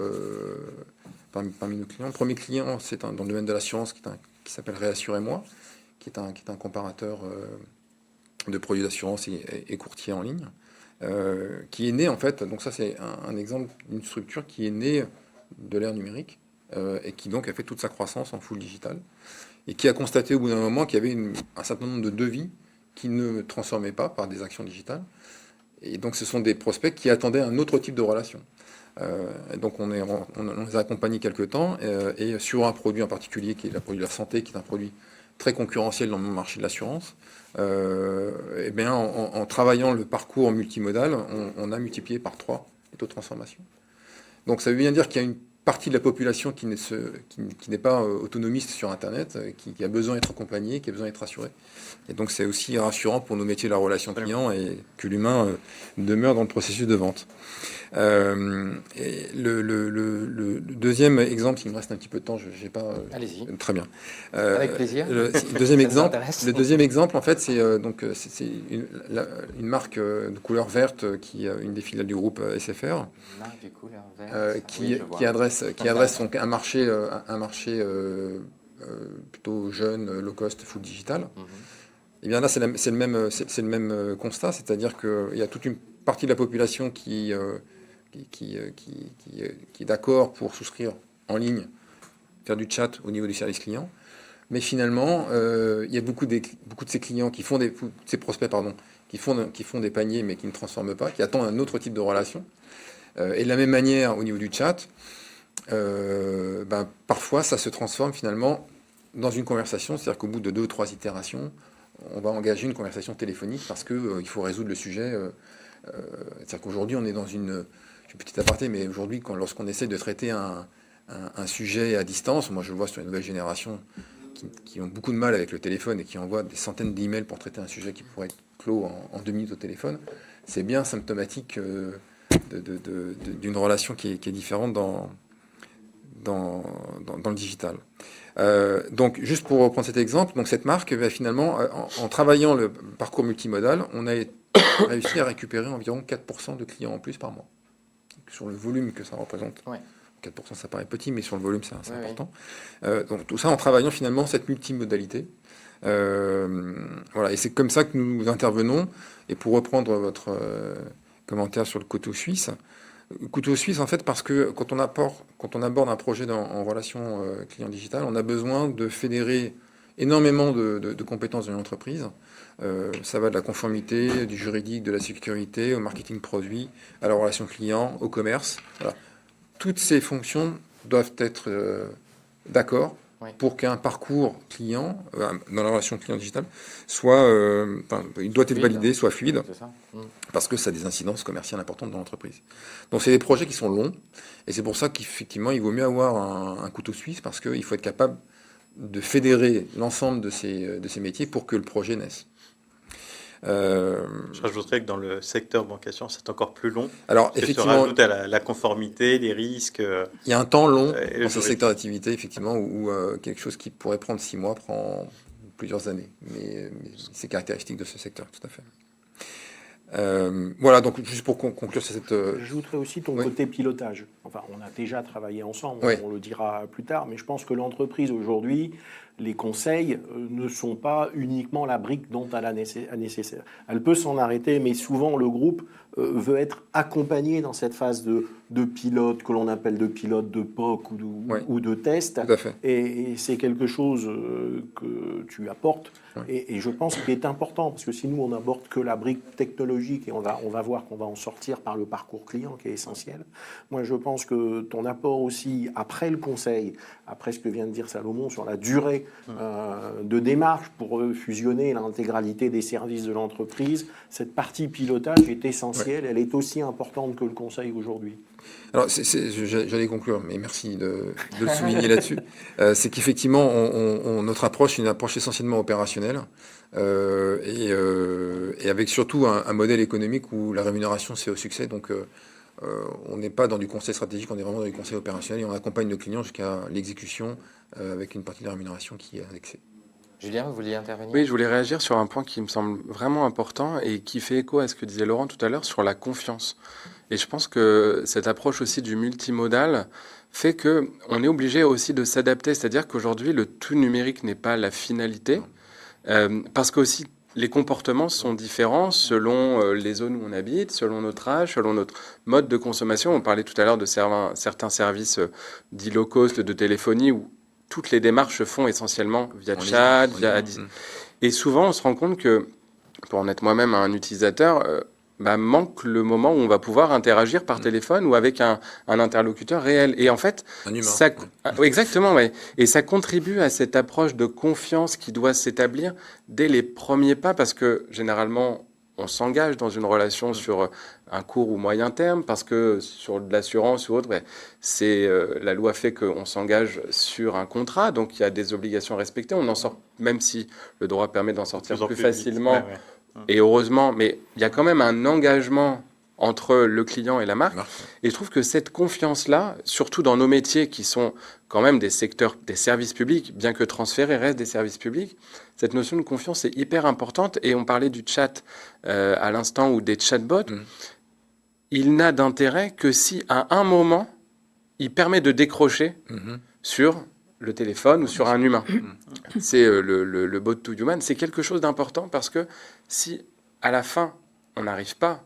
parmi nos clients. Le premier client, c'est dans le domaine de l'assurance qui s'appelle Réassurez-moi, qui est un comparateur de produits d'assurance et courtier en ligne, qui est né en fait, donc ça c'est un exemple d'une structure qui est née de l'ère numérique et qui donc a fait toute sa croissance en full digital et qui a constaté au bout d'un moment qu'il y avait un certain nombre de devis qui ne transformaient pas par des actions digitales. Et donc ce sont des prospects qui attendaient un autre type de relation. Et donc on les a accompagnés quelques temps et sur un produit en particulier qui est le produit de la santé, qui est un produit très concurrentiel dans le marché de l'assurance. Et bien en travaillant le parcours multimodal, on a multiplié par 3 les taux de transformation. Donc ça veut bien dire qu'il y a une partie de la population qui n'est pas autonomiste sur Internet, qui a besoin d'être accompagnée, qui a besoin d'être rassurée. Et donc c'est aussi rassurant pour nos métiers de la relation client et que l'humain demeure dans le processus de vente. Et le deuxième exemple, il me reste un petit peu de temps, j'ai pas. Allez-y. Très bien. Avec plaisir. Le deuxième exemple, en fait, c'est une marque de couleur verte qui est une des filiales du groupe SFR, Marque de couleur verte. qui adresse donc un marché plutôt jeune, low cost, full digital. Et bien là, c'est le même constat, c'est-à-dire qu'il y a toute une partie de la population qui est d'accord pour souscrire en ligne, faire du chat au niveau du service client. Mais finalement, il y a beaucoup de ces clients qui font ces prospects, pardon, qui font des paniers mais qui ne transforment pas, qui attendent un autre type de relation. Et de la même manière, au niveau du chat, parfois ça se transforme finalement dans une conversation, c'est-à-dire qu'au bout de 2 ou 3 itérations, on va engager une conversation téléphonique parce qu'il faut résoudre le sujet. C'est-à-dire qu'aujourd'hui, on est dans une... Je suis petit aparté, mais aujourd'hui, lorsqu'on essaie de traiter un sujet à distance, moi je le vois sur les nouvelles générations qui ont beaucoup de mal avec le téléphone et qui envoient des centaines d'emails pour traiter un sujet qui pourrait être clos en 2 minutes au téléphone, c'est bien symptomatique d'une relation qui est différente dans le digital. Donc, juste pour reprendre cet exemple, donc cette marque, finalement, en travaillant le parcours multimodal, on a réussi à récupérer environ 4% de clients en plus par mois. Sur le volume que ça représente. Ouais. 4%, ça paraît petit, mais sur le volume, c'est Ouais, important. Donc, tout ça en travaillant finalement cette multimodalité. Voilà, et c'est comme ça que nous intervenons. Et pour reprendre votre commentaire sur le couteau suisse, en fait, parce que quand on aborde un projet en relation client digital, on a besoin de fédérer énormément de compétences dans l'entreprise. Ça va de la conformité, du juridique, de la sécurité, au marketing produit, à la relation client, au commerce. Voilà. Toutes ces fonctions doivent être d'accord pour qu'un parcours client, dans la relation client digital, il doit être validé, soit fluide, C'est ça. parce que ça a des incidences commerciales importantes dans l'entreprise. Donc c'est des projets qui sont longs, et c'est pour ça qu'effectivement, il vaut mieux avoir un couteau suisse, parce qu'il faut être capable de fédérer l'ensemble de ces métiers pour que le projet naisse. Je rajouterais que dans le secteur bancation, c'est encore plus long. Alors, Parce que effectivement, se rajoute à la conformité, les risques. il y a un temps long Et dans ce juridique. secteur d'activité, effectivement, où quelque chose qui pourrait prendre 6 mois prend plusieurs années. Mais c'est caractéristique de ce secteur, tout à fait. Voilà, donc juste pour conclure sur cette... J'ajouterais aussi ton Oui. côté pilotage. Enfin, on a déjà travaillé ensemble, Oui. on le dira plus tard, mais je pense que l'entreprise aujourd'hui, les conseils ne sont pas uniquement la brique dont elle a nécessaire. Elle peut s'en arrêter, mais souvent le groupe veut être accompagné dans cette phase de pilote, que l'on appelle de pilote de POC ou de test. Tout à fait. Et c'est quelque chose que tu apportes. Oui. Et je pense qu'il est important, parce que si nous, on n'aborde que la brique technologique, et on va voir qu'on va en sortir par le parcours client, qui est essentiel. Moi, je pense que ton apport aussi, après le conseil, après ce que vient de dire Salomon, sur la durée de démarche pour fusionner l'intégralité des services de l'entreprise, cette partie pilotage est essentielle. Elle est aussi importante que le conseil aujourd'hui. Alors, j'allais conclure, mais merci de le souligner là-dessus. C'est qu'effectivement, notre approche est une approche essentiellement opérationnelle et avec surtout un modèle économique où la rémunération, c'est au succès. Donc, on n'est pas dans du conseil stratégique, on est vraiment dans du conseil opérationnel et on accompagne nos clients jusqu'à l'exécution avec une partie de la rémunération qui est indexée. Julien, vous vouliez intervenir? Oui, je voulais réagir sur un point qui me semble vraiment important et qui fait écho à ce que disait Laurent tout à l'heure sur la confiance. Et je pense que cette approche aussi du multimodal fait qu'on est obligé aussi de s'adapter. C'est-à-dire qu'aujourd'hui, le tout numérique n'est pas la finalité, parce qu'aussi les comportements sont différents selon les zones où on habite, selon notre âge, selon notre mode de consommation. On parlait tout à l'heure de certains services dits low cost de téléphonie où toutes les démarches se font essentiellement via chat, et souvent on se rend compte que, pour en être moi-même un utilisateur, manque le moment où on va pouvoir interagir par téléphone ou avec un interlocuteur réel. Et en fait, Un humain. Exactement, ouais. Et ça contribue à cette approche de confiance qui doit s'établir dès les premiers pas, parce que généralement, on s'engage dans une relation sur un court ou moyen terme, parce que sur de l'assurance ou autre, la loi fait qu'on s'engage sur un contrat, donc il y a des obligations à respecter. On en sort, même si le droit permet d'en sortir plus facilement, Ouais. et heureusement, mais il y a quand même un engagement entre le client et la marque. Et je trouve que cette confiance-là, surtout dans nos métiers qui sont quand même des secteurs, des services publics, bien que transférés restent des services publics, cette notion de confiance est hyper importante. Et on parlait du chat à l'instant ou des chatbots. Il n'a d'intérêt que si, à un moment, il permet de décrocher sur le téléphone ou sur un humain. C'est le bot to human. C'est quelque chose d'important parce que si, à la fin, on n'arrive pas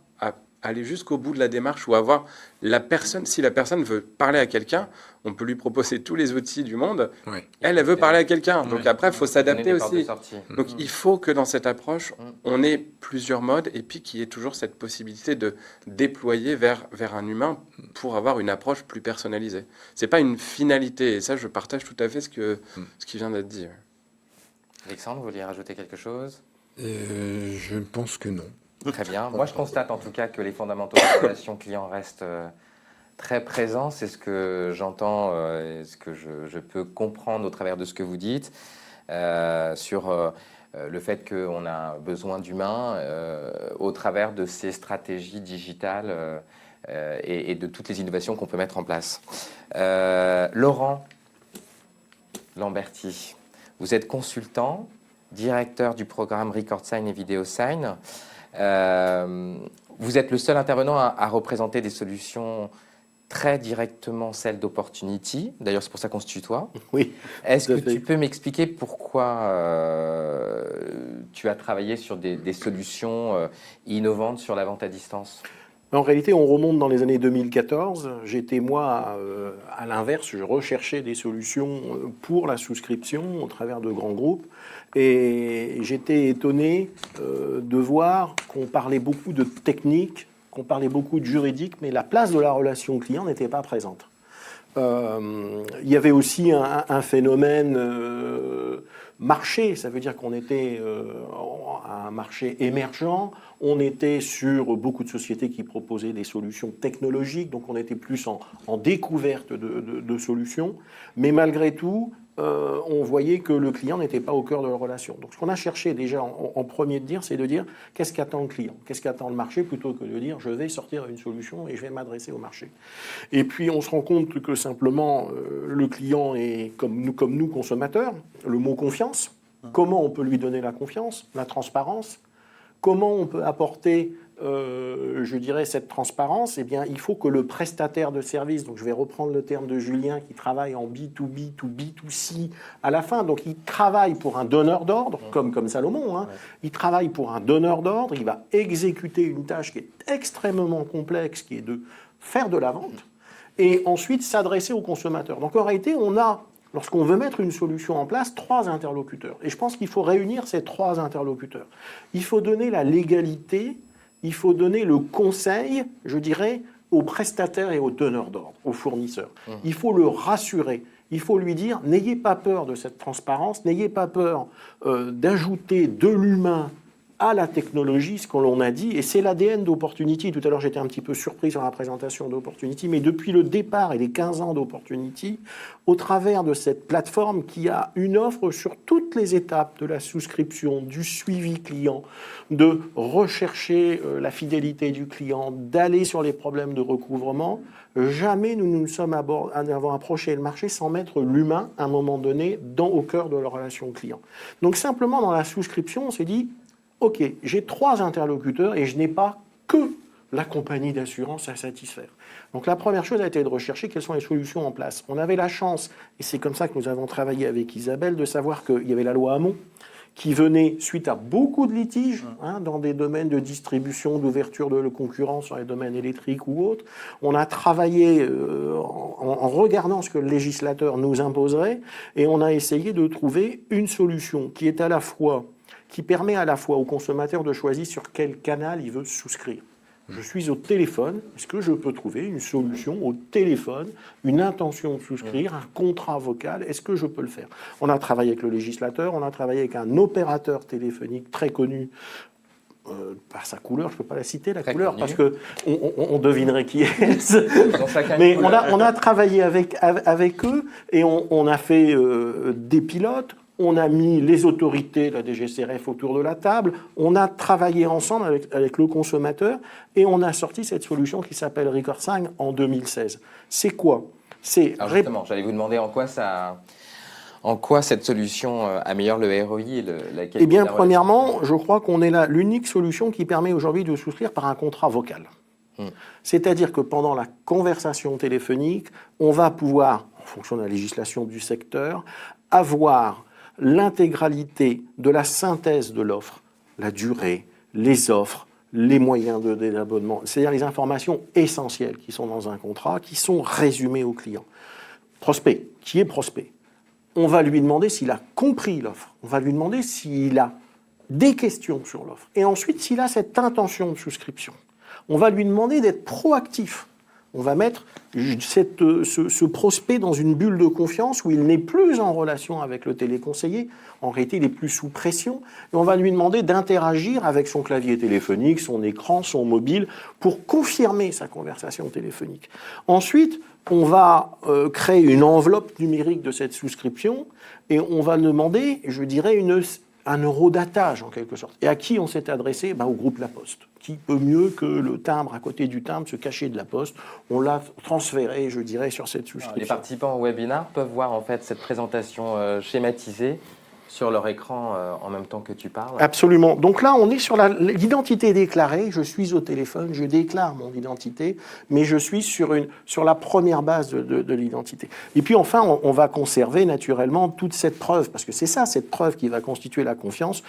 aller jusqu'au bout de la démarche ou avoir la personne, si la personne veut parler à quelqu'un, on peut lui proposer tous les outils du monde. Ouais. Elle veut parler à quelqu'un. Donc après, il faut s'adapter Donner des portes de aussi. sortie. Donc il faut que dans cette approche, on ait plusieurs modes et puis qu'il y ait toujours cette possibilité de déployer vers un humain pour avoir une approche plus personnalisée. C'est pas une finalité. Et ça, je partage tout à fait ce qui vient d'être dit. Alexandre, vous vouliez rajouter quelque chose? Je pense que non. Très bien. Moi, je constate en tout cas que les fondamentaux de la relation client restent très présents. C'est ce que j'entends, ce que je peux comprendre au travers de ce que vous dites sur le fait qu'on a besoin d'humains au travers de ces stratégies digitales et de toutes les innovations qu'on peut mettre en place. Laurent Lamberti, vous êtes consultant, directeur du programme Record Sign et Video Sign. Vous êtes le seul intervenant à représenter des solutions très directement celles d'Opportunity. D'ailleurs, c'est pour ça qu'on se tutoie. Oui. Est-ce tout à que fait. tu peux m'expliquer pourquoi tu as travaillé sur des solutions innovantes sur la vente à distance? En réalité, on remonte dans les années 2014. J'étais, moi, à l'inverse, je recherchais des solutions pour la souscription au travers de grands groupes. Et j'étais étonné de voir qu'on parlait beaucoup de technique, qu'on parlait beaucoup de juridique, mais la place de la relation client n'était pas présente. Il y avait aussi un phénomène marché, ça veut dire qu'on était à un marché émergent, on était sur beaucoup de sociétés qui proposaient des solutions technologiques, donc on était plus en découverte de solutions, mais malgré tout, on voyait que le client n'était pas au cœur de la relation. Donc ce qu'on a cherché déjà en premier de dire, c'est de dire qu'est-ce qu'attend le client, qu'est-ce qu'attend le marché, plutôt que de dire je vais sortir une solution et je vais m'adresser au marché. Et puis on se rend compte que simplement le client est comme nous consommateurs, le mot confiance, comment on peut lui donner la confiance, la transparence, comment on peut apporter je dirais, cette transparence, eh bien, il faut que le prestataire de service, donc je vais reprendre le terme de Julien, qui travaille en B2B, to B2C à la fin, donc il travaille pour un donneur d'ordre, comme Salomon, hein. Il travaille pour un donneur d'ordre, il va exécuter une tâche qui est extrêmement complexe, qui est de faire de la vente, et ensuite s'adresser au consommateur. Donc en réalité, on a, lorsqu'on veut mettre une solution en place, 3 interlocuteurs. Et je pense qu'il faut réunir ces 3 interlocuteurs. Il faut donner la légalité, il faut donner le conseil, je dirais, aux prestataires et aux donneurs d'ordre, aux fournisseurs. Il faut le rassurer. Il faut lui dire, n'ayez pas peur de cette transparence, n'ayez pas peur d'ajouter de l'humain à la technologie, ce que l'on a dit, et c'est l'ADN d'Opportunity. Tout à l'heure, j'étais un petit peu surpris sur la présentation d'Opportunity, mais depuis le départ et les 15 ans d'Opportunity, au travers de cette plateforme qui a une offre sur toutes les étapes de la souscription, du suivi client, de rechercher la fidélité du client, d'aller sur les problèmes de recouvrement, jamais nous nous sommes avons approché le marché sans mettre l'humain, à un moment donné, au cœur de la relation client. Donc simplement, dans la souscription, on s'est dit, OK, j'ai 3 interlocuteurs et je n'ai pas que la compagnie d'assurance à satisfaire. Donc la première chose a été de rechercher quelles sont les solutions en place. On avait la chance, et c'est comme ça que nous avons travaillé avec Isabelle, de savoir qu'il y avait la loi Hamon qui venait suite à beaucoup de litiges dans des domaines de distribution, d'ouverture de concurrence sur les domaines électriques ou autres. On a travaillé en regardant ce que le législateur nous imposerait et on a essayé de trouver une solution qui est qui permet à la fois au consommateur de choisir sur quel canal il veut souscrire. Je suis au téléphone, est-ce que je peux trouver une solution au téléphone, une intention de souscrire, un contrat vocal, est-ce que je peux le faire? On a travaillé avec le législateur, on a travaillé avec un opérateur téléphonique très connu, par sa couleur, je ne peux pas la citer, la couleur, parce qu'on devinerait qui est. Mais on a travaillé avec eux et on a fait des pilotes. On a mis les autorités, la DGCRF, autour de la table. On a travaillé ensemble avec le consommateur et on a sorti cette solution qui s'appelle Record Sign en 2016. C'est quoi? Alors justement, j'allais vous demander en quoi cette solution améliore le ROI et la qualité. Eh bien, premièrement, je crois qu'on est là l'unique solution qui permet aujourd'hui de souscrire par un contrat vocal. C'est-à-dire que pendant la conversation téléphonique, on va pouvoir, en fonction de la législation du secteur, avoir l'intégralité de la synthèse de l'offre, la durée, les offres, les moyens de désabonnement, c'est-à-dire les informations essentielles qui sont dans un contrat, qui sont résumées au client. Prospect, qui est prospect? On va lui demander s'il a compris l'offre, on va lui demander s'il a des questions sur l'offre, et ensuite s'il a cette intention de souscription. On va lui demander d'être proactif. On va mettre ce prospect dans une bulle de confiance où il n'est plus en relation avec le téléconseiller. En réalité, il est plus sous pression. Et on va lui demander d'interagir avec son clavier téléphonique, son écran, son mobile, pour confirmer sa conversation téléphonique. Ensuite, on va créer une enveloppe numérique de cette souscription et on va demander, je dirais, un eurodatage en quelque sorte. Et à qui on s'est adressé? Au groupe La Poste. Qui peut mieux que le timbre à côté du timbre se cacher de La Poste? On l'a transféré, je dirais, sur cette souscription. Les participants au webinar peuvent voir en fait cette présentation schématisée sur leur écran en même temps que tu parles. Absolument. Donc là, on est sur l'identité déclarée. Je suis au téléphone, je déclare mon identité, mais je suis sur la première base de l'identité. Et puis enfin, on va conserver naturellement toute cette preuve, parce que c'est ça, cette preuve qui va constituer la confiance,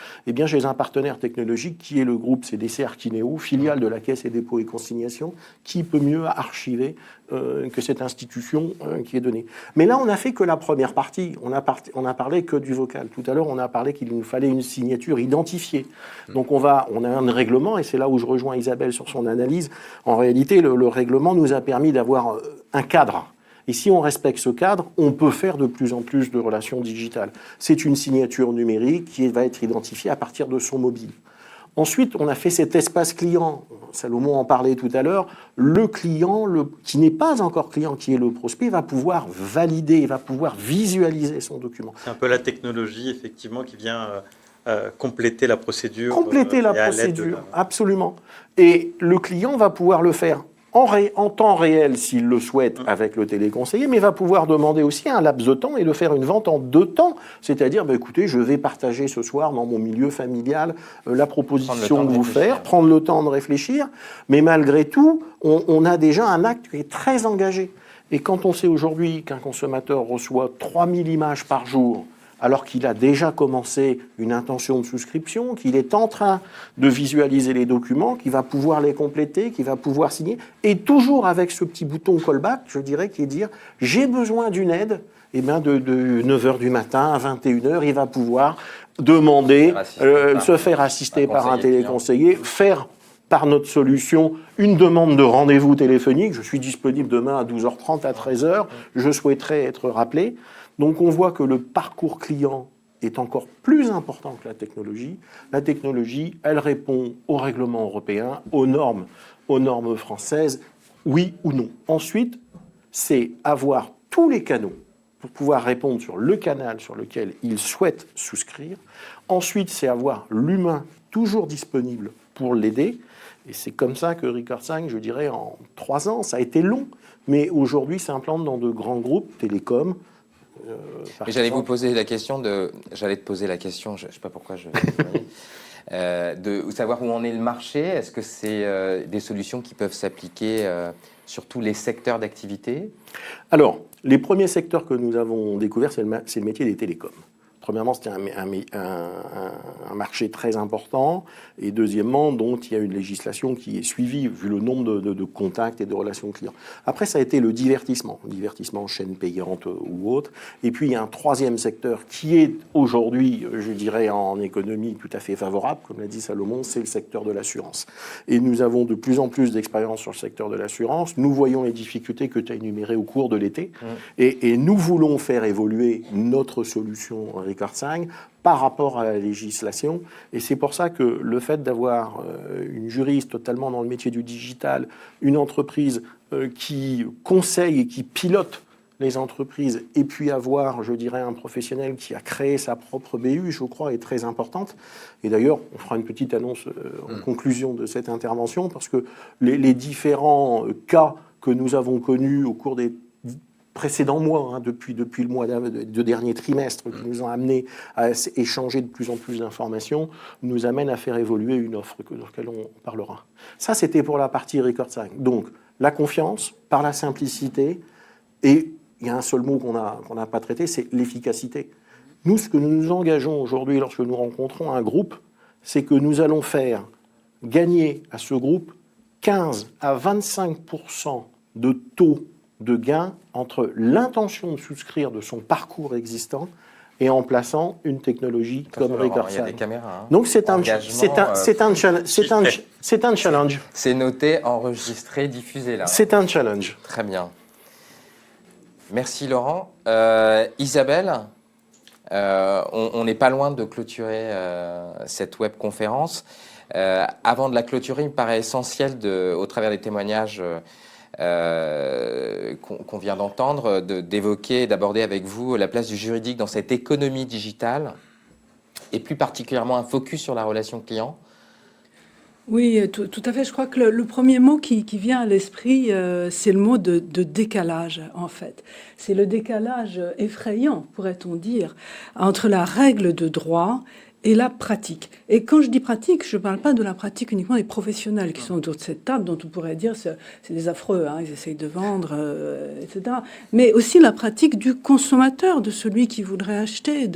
chez un partenaire technologique qui est le groupe CDC Archineo, filiale de la Caisse et dépôts et consignations, qui peut mieux archiver que cette institution qui est donnée. Mais là, on n'a fait que la première partie. On a parlé que du vocal. Tout à l'heure, on a parlé qu'il nous fallait une signature identifiée. Donc, on a un règlement, et c'est là où je rejoins Isabelle sur son analyse. En réalité, le règlement nous a permis d'avoir un cadre. Et si on respecte ce cadre, on peut faire de plus en plus de relations digitales. C'est une signature numérique qui va être identifiée à partir de son mobile. Ensuite, on a fait cet espace client. Salomon en parlait tout à l'heure. Le client, qui n'est pas encore client, qui est le prospect, va pouvoir valider, va pouvoir visualiser son document. C'est un peu la technologie, effectivement, qui vient compléter la procédure. Compléter la procédure, absolument. Et le client va pouvoir le faire en temps réel, s'il le souhaite, avec le téléconseiller, mais va pouvoir demander aussi un laps de temps et de faire une vente en 2 temps. C'est-à-dire, écoutez, je vais partager ce soir dans mon milieu familial la proposition de vous faire, prendre le temps de réfléchir, mais malgré tout, on a déjà un acte qui est très engagé. Et quand on sait aujourd'hui qu'un consommateur reçoit 3000 images par jour, alors qu'il a déjà commencé une intention de souscription, qu'il est en train de visualiser les documents, qu'il va pouvoir les compléter, qu'il va pouvoir signer, et toujours avec ce petit bouton callback, je dirais, qui est dire « j'ai besoin d'une aide », de 9h du matin à 21h, il va pouvoir demander, se faire assister par un téléconseiller, faire par notre solution une demande de rendez-vous téléphonique. Je suis disponible demain à 12h30, à 13h, je souhaiterais être rappelé. Donc on voit que le parcours client est encore plus important que la technologie. La technologie, elle répond aux règlements européens, aux normes françaises, oui ou non. Ensuite, c'est avoir tous les canaux pour pouvoir répondre sur le canal sur lequel il souhaite souscrire. Ensuite, c'est avoir l'humain toujours disponible pour l'aider. Et c'est comme ça que Record 5, je dirais, en 3 ans, ça a été long, mais aujourd'hui s'implante dans de grands groupes, télécoms. J'allais te poser la question, je ne sais pas pourquoi de savoir où en est le marché. Est-ce que c'est des solutions qui peuvent s'appliquer sur tous les secteurs d'activité? Alors, les premiers secteurs que nous avons découverts, c'est le métier des télécoms. Premièrement, c'était un marché très important. Et deuxièmement, donc, il y a une législation qui est suivie, vu le nombre de contacts et de relations clients. Après, ça a été le divertissement chaîne payante ou autre. Et puis, il y a un troisième secteur qui est aujourd'hui, je dirais, en économie tout à fait favorable, comme l'a dit Salomon, c'est le secteur de l'assurance. Et nous avons de plus en plus d'expérience sur le secteur de l'assurance. Nous voyons les difficultés que tu as énumérées au cours de l'été. Et nous voulons faire évoluer notre solution Record 5 par rapport à la législation. Et c'est pour ça que le fait d'avoir une juriste totalement dans le métier du digital, une entreprise qui conseille et qui pilote les entreprises, et puis avoir, je dirais, un professionnel qui a créé sa propre BU, je crois, est très importante. Et d'ailleurs, on fera une petite annonce en conclusion de cette intervention, parce que les différents cas que nous avons connus au cours des précédents mois, depuis le mois de dernier trimestre, qui nous ont amené à échanger de plus en plus d'informations, nous amènent à faire évoluer une offre sur laquelle on parlera. Ça, c'était pour la partie Record 5. Donc, la confiance, par la simplicité, et il y a un seul mot qu'on n'a pas traité, c'est l'efficacité. Nous, ce que nous nous engageons aujourd'hui lorsque nous rencontrons un groupe, c'est que nous allons faire gagner à ce groupe 15 à 25% de taux de gain entre l'intention de souscrire de son parcours existant et en plaçant une technologie comme Il y a Recursion. des caméras. Hein. Donc c'est un challenge. C'est noté, enregistré, diffusé là. C'est un challenge. Très bien. Merci Laurent. Isabelle, on n'est pas loin de clôturer cette webconférence. Avant de la clôturer, il me paraît essentiel, au travers des témoignages qu'on vient d'entendre, d'évoquer, d'aborder avec vous la place du juridique dans cette économie digitale, et plus particulièrement un focus sur la relation client. Oui, tout à fait. Je crois que le premier mot qui vient à l'esprit, c'est le mot de décalage, en fait. C'est le décalage effrayant, pourrait-on dire, entre la règle de droit et la pratique. Et quand je dis pratique, je ne parle pas de la pratique uniquement des professionnels qui sont autour de cette table, dont on pourrait dire c'est des affreux, hein, ils essayent de vendre, etc. Mais aussi la pratique du consommateur, de celui qui voudrait acheter,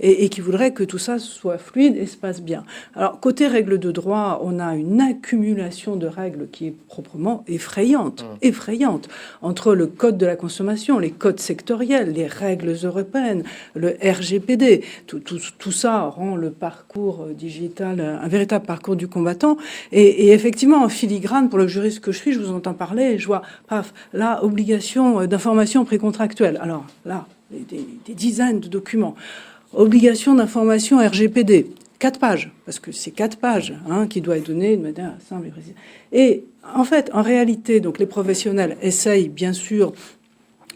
et qui voudrait que tout ça soit fluide et se passe bien. Alors, côté règles de droit, on a une accumulation de règles qui est proprement effrayante, entre le code de la consommation, les codes sectoriels, les règles européennes, le RGPD, tout ça rend le parcours digital un véritable parcours du combattant. Et effectivement, en filigrane, pour le juriste que je suis, je vous entends parler et je vois, paf, là, obligation d'information précontractuelle. Alors là, des dizaines de documents. Obligation d'information RGPD, 4 pages, parce que c'est 4 pages hein, qui doit être donné de manière simple et précise. Et en fait, en réalité, donc les professionnels essayent bien sûr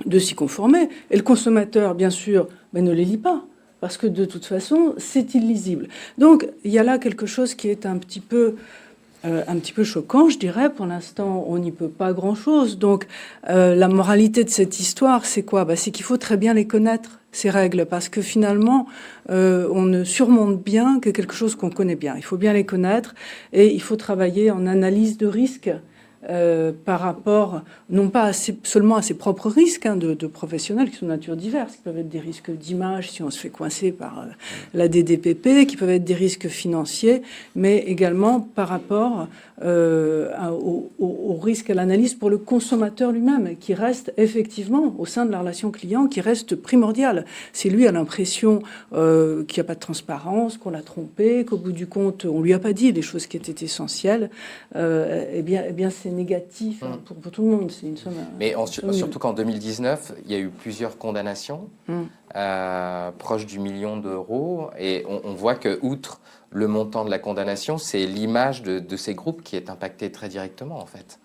de s'y conformer, et le consommateur, bien sûr, ne les lit pas. Parce que de toute façon, c'est illisible. Donc, il y a là quelque chose qui est un petit peu choquant, je dirais. Pour l'instant, on n'y peut pas grand-chose. Donc, la moralité de cette histoire, c'est quoi ? C'est qu'il faut très bien les connaître, ces règles, parce que finalement, on ne surmonte bien que quelque chose qu'on connaît bien. Il faut bien les connaître et il faut travailler en analyse de risque. Par rapport, non pas seulement à ses propres risques de professionnels qui sont de nature diverse, qui peuvent être des risques d'image si on se fait coincer par la DDPP, qui peuvent être des risques financiers, mais également par rapport au risque à l'analyse pour le consommateur lui-même, qui reste effectivement, au sein de la relation client, qui reste primordial. Si lui a l'impression qu'il n'y a pas de transparence, qu'on l'a trompé, qu'au bout du compte, on lui a pas dit les choses qui étaient essentielles, eh bien c'est négatif pour tout le monde. C'est une somme. Mais surtout qu'en 2019, il y a eu plusieurs condamnations proches du million d'euros, et on voit que, outre le montant de la condamnation, c'est l'image de ces groupes qui est impactée très directement, en fait.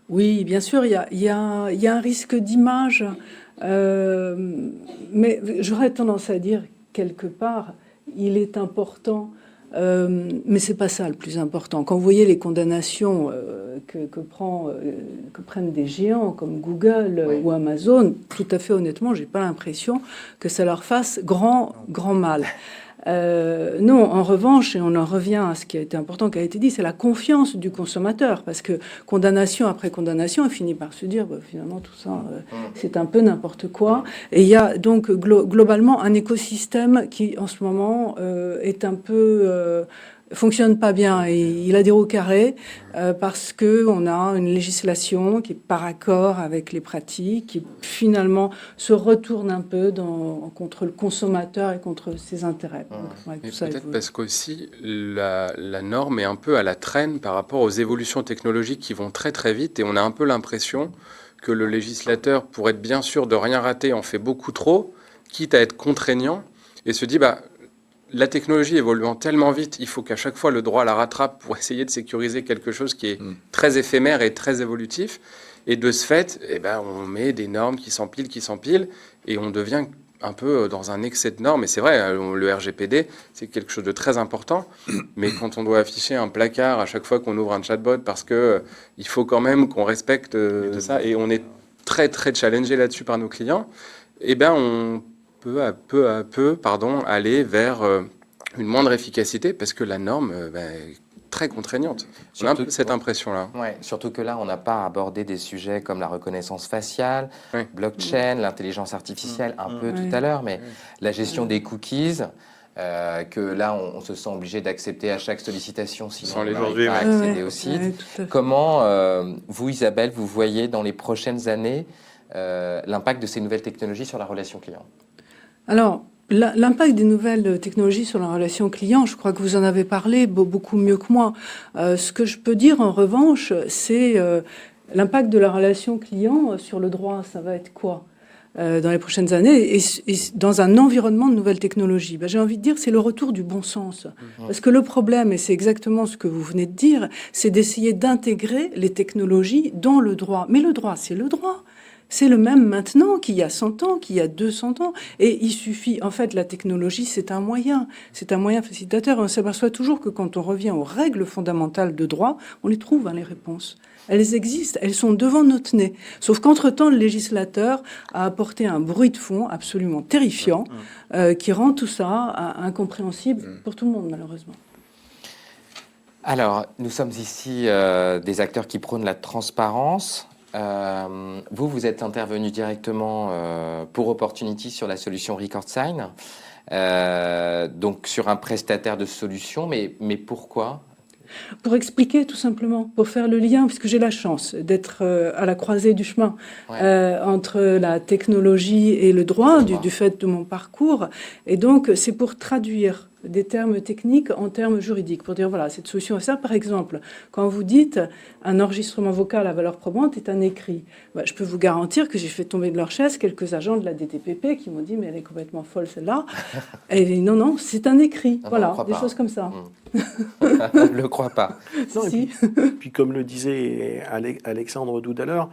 Oui, bien sûr, il y a un risque d'image, mais j'aurais tendance à dire, quelque part, il est important. Mais c'est pas ça le plus important. Quand vous voyez les condamnations que prennent des géants comme Google ou Amazon, tout à fait honnêtement, j'ai pas l'impression que ça leur fasse grand mal. Non, en revanche, et on en revient à ce qui a été important, qui a été dit, c'est la confiance du consommateur, parce que condamnation après condamnation, il finit par se dire, finalement, tout ça, c'est un peu n'importe quoi. Et il y a donc globalement un écosystème qui, en ce moment, est un peu fonctionne pas bien, et il a des roues carrées parce que on a une législation qui est par accord avec les pratiques, qui finalement se retourne un peu contre le consommateur et contre ses intérêts. Donc, mais peut-être parce qu'aussi la norme est un peu à la traîne par rapport aux évolutions technologiques qui vont très très vite, et on a un peu l'impression que le législateur, pour être bien sûr de rien rater, en fait beaucoup trop, quitte à être contraignant, et se dit la technologie évoluant tellement vite, il faut qu'à chaque fois le droit la rattrape pour essayer de sécuriser quelque chose qui est très éphémère et très évolutif. Et de ce fait, on met des normes qui s'empilent, et on devient un peu dans un excès de normes. Et c'est vrai, le RGPD, c'est quelque chose de très important. Mais quand on doit afficher un placard à chaque fois qu'on ouvre un chatbot, parce que il faut quand même qu'on respecte ça, et on est très très challengé là-dessus par nos clients, on peu à peu, aller vers une moindre efficacité, parce que la norme est très contraignante. On a un peu cette impression-là. Ouais, surtout que là, on n'a pas abordé des sujets comme la reconnaissance faciale, blockchain, l'intelligence artificielle, un peu tout à l'heure, mais la gestion des cookies, que là, on se sent obligé d'accepter à chaque sollicitation, sinon Sans les on n'arrive aujourd'hui, pas à ouais. accéder au site. Ouais, tout à fait. Comment, vous, Isabelle, vous voyez dans les prochaines années l'impact de ces nouvelles technologies sur la relation client? Alors, l'impact des nouvelles technologies sur la relation client, je crois que vous en avez parlé beaucoup mieux que moi. Ce que je peux dire en revanche, c'est l'impact de la relation client sur le droit. Ça va être quoi dans les prochaines années et dans un environnement de nouvelles technologies? J'ai envie de dire c'est le retour du bon sens. Parce que le problème, et c'est exactement ce que vous venez de dire, c'est d'essayer d'intégrer les technologies dans le droit. Mais le droit, c'est le droit. C'est le même maintenant qu'il y a 100 ans, qu'il y a 200 ans. Et il suffit, en fait, la technologie, c'est un moyen facilitateur. On s'aperçoit toujours que quand on revient aux règles fondamentales de droit, on les trouve, les réponses. Elles existent, elles sont devant notre nez. Sauf qu'entre-temps, le législateur a apporté un bruit de fond absolument terrifiant qui rend tout ça incompréhensible pour tout le monde, malheureusement. Alors, nous sommes ici des acteurs qui prônent la transparence. Vous êtes intervenu directement pour Opportunity sur la solution RecordSign, donc sur un prestataire de solution, mais pourquoi? Pour expliquer tout simplement, pour faire le lien, puisque j'ai la chance d'être à la croisée du chemin entre la technologie et le droit, du fait de mon parcours. Et donc, c'est pour traduire des termes techniques en termes juridiques, pour dire, voilà, cette solution est ça. Par exemple, quand vous dites un enregistrement vocal à valeur probante est un écrit, je peux vous garantir que j'ai fait tomber de leur chaise quelques agents de la DTPP qui m'ont dit, mais elle est complètement folle celle-là. Et non, c'est un écrit. Non, voilà, des pas. choses comme ça. Je ne le crois pas. Non, Si. puis comme le disait Alexandre tout à l'heure,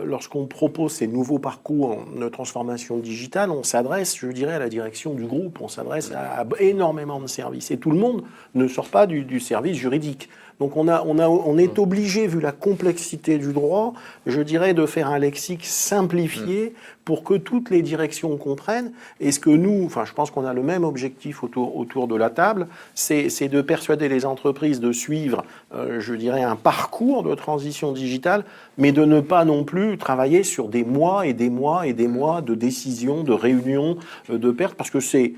lorsqu'on propose ces nouveaux parcours de transformation digitale, on s'adresse, je dirais, à la direction du groupe, on s'adresse à énormément de services. Et tout le monde ne sort pas du service juridique. Donc on est obligé, vu la complexité du droit, je dirais, de faire un lexique simplifié pour que toutes les directions comprennent. Et ce que nous, je pense qu'on a le même objectif autour de la table, c'est de persuader les entreprises de suivre, je dirais, un parcours de transition digitale, mais de ne pas non plus travailler sur des mois et des mois et des mois de décisions, de réunions, de pertes, parce que c'est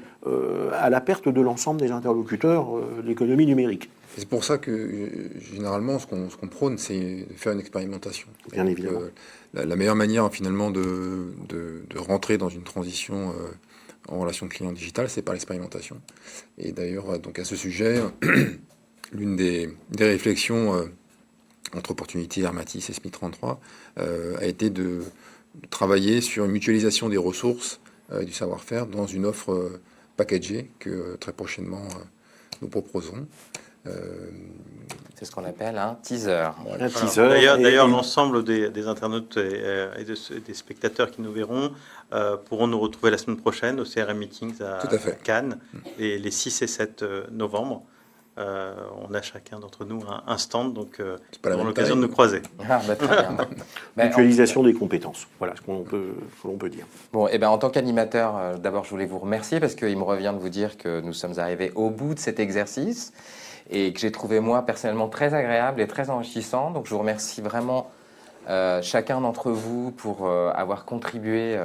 à la perte de l'ensemble des interlocuteurs l'économie numérique. C'est pour ça que, généralement, ce qu'on prône, c'est de faire une expérimentation. Bien évidemment. La meilleure manière, finalement, de rentrer dans une transition en relation client digitale, c'est par l'expérimentation. Et d'ailleurs, donc à ce sujet, l'une des réflexions entre Opportunity, Armatis et Smith 33 a été de travailler sur une mutualisation des ressources du savoir-faire dans une offre packagée que très prochainement nous proposerons. C'est ce qu'on appelle un teaser. Un teaser. D'ailleurs, l'ensemble des internautes et des spectateurs qui nous verront pourront nous retrouver la semaine prochaine au CRM Meetings à Cannes, les 6 et 7 novembre. On a chacun d'entre nous un stand, donc nous avons l'occasion de nous croiser. Très bien. Mutualisation des compétences, voilà ce qu'on peut dire. Bon, et en tant qu'animateur, d'abord je voulais vous remercier parce qu'il me revient de vous dire que nous sommes arrivés au bout de cet exercice et que j'ai trouvé moi personnellement très agréable et très enrichissant. Donc je vous remercie vraiment chacun d'entre vous pour avoir contribué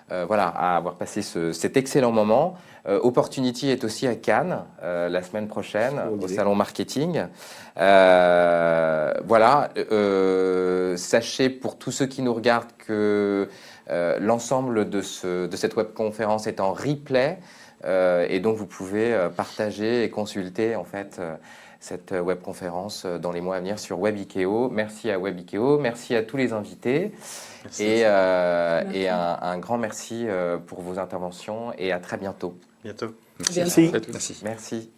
à avoir passé cet excellent moment. Opportunity est aussi à Cannes la semaine prochaine au Salon Marketing. Sachez pour tous ceux qui nous regardent que l'ensemble de cette webconférence est en replay et donc vous pouvez partager et consulter en fait cette webconférence dans les mois à venir sur WebIKEO. Merci à WebIKEO, merci à tous les invités. Merci. Et un grand merci pour vos interventions et à très bientôt. Bientôt. Merci. Merci.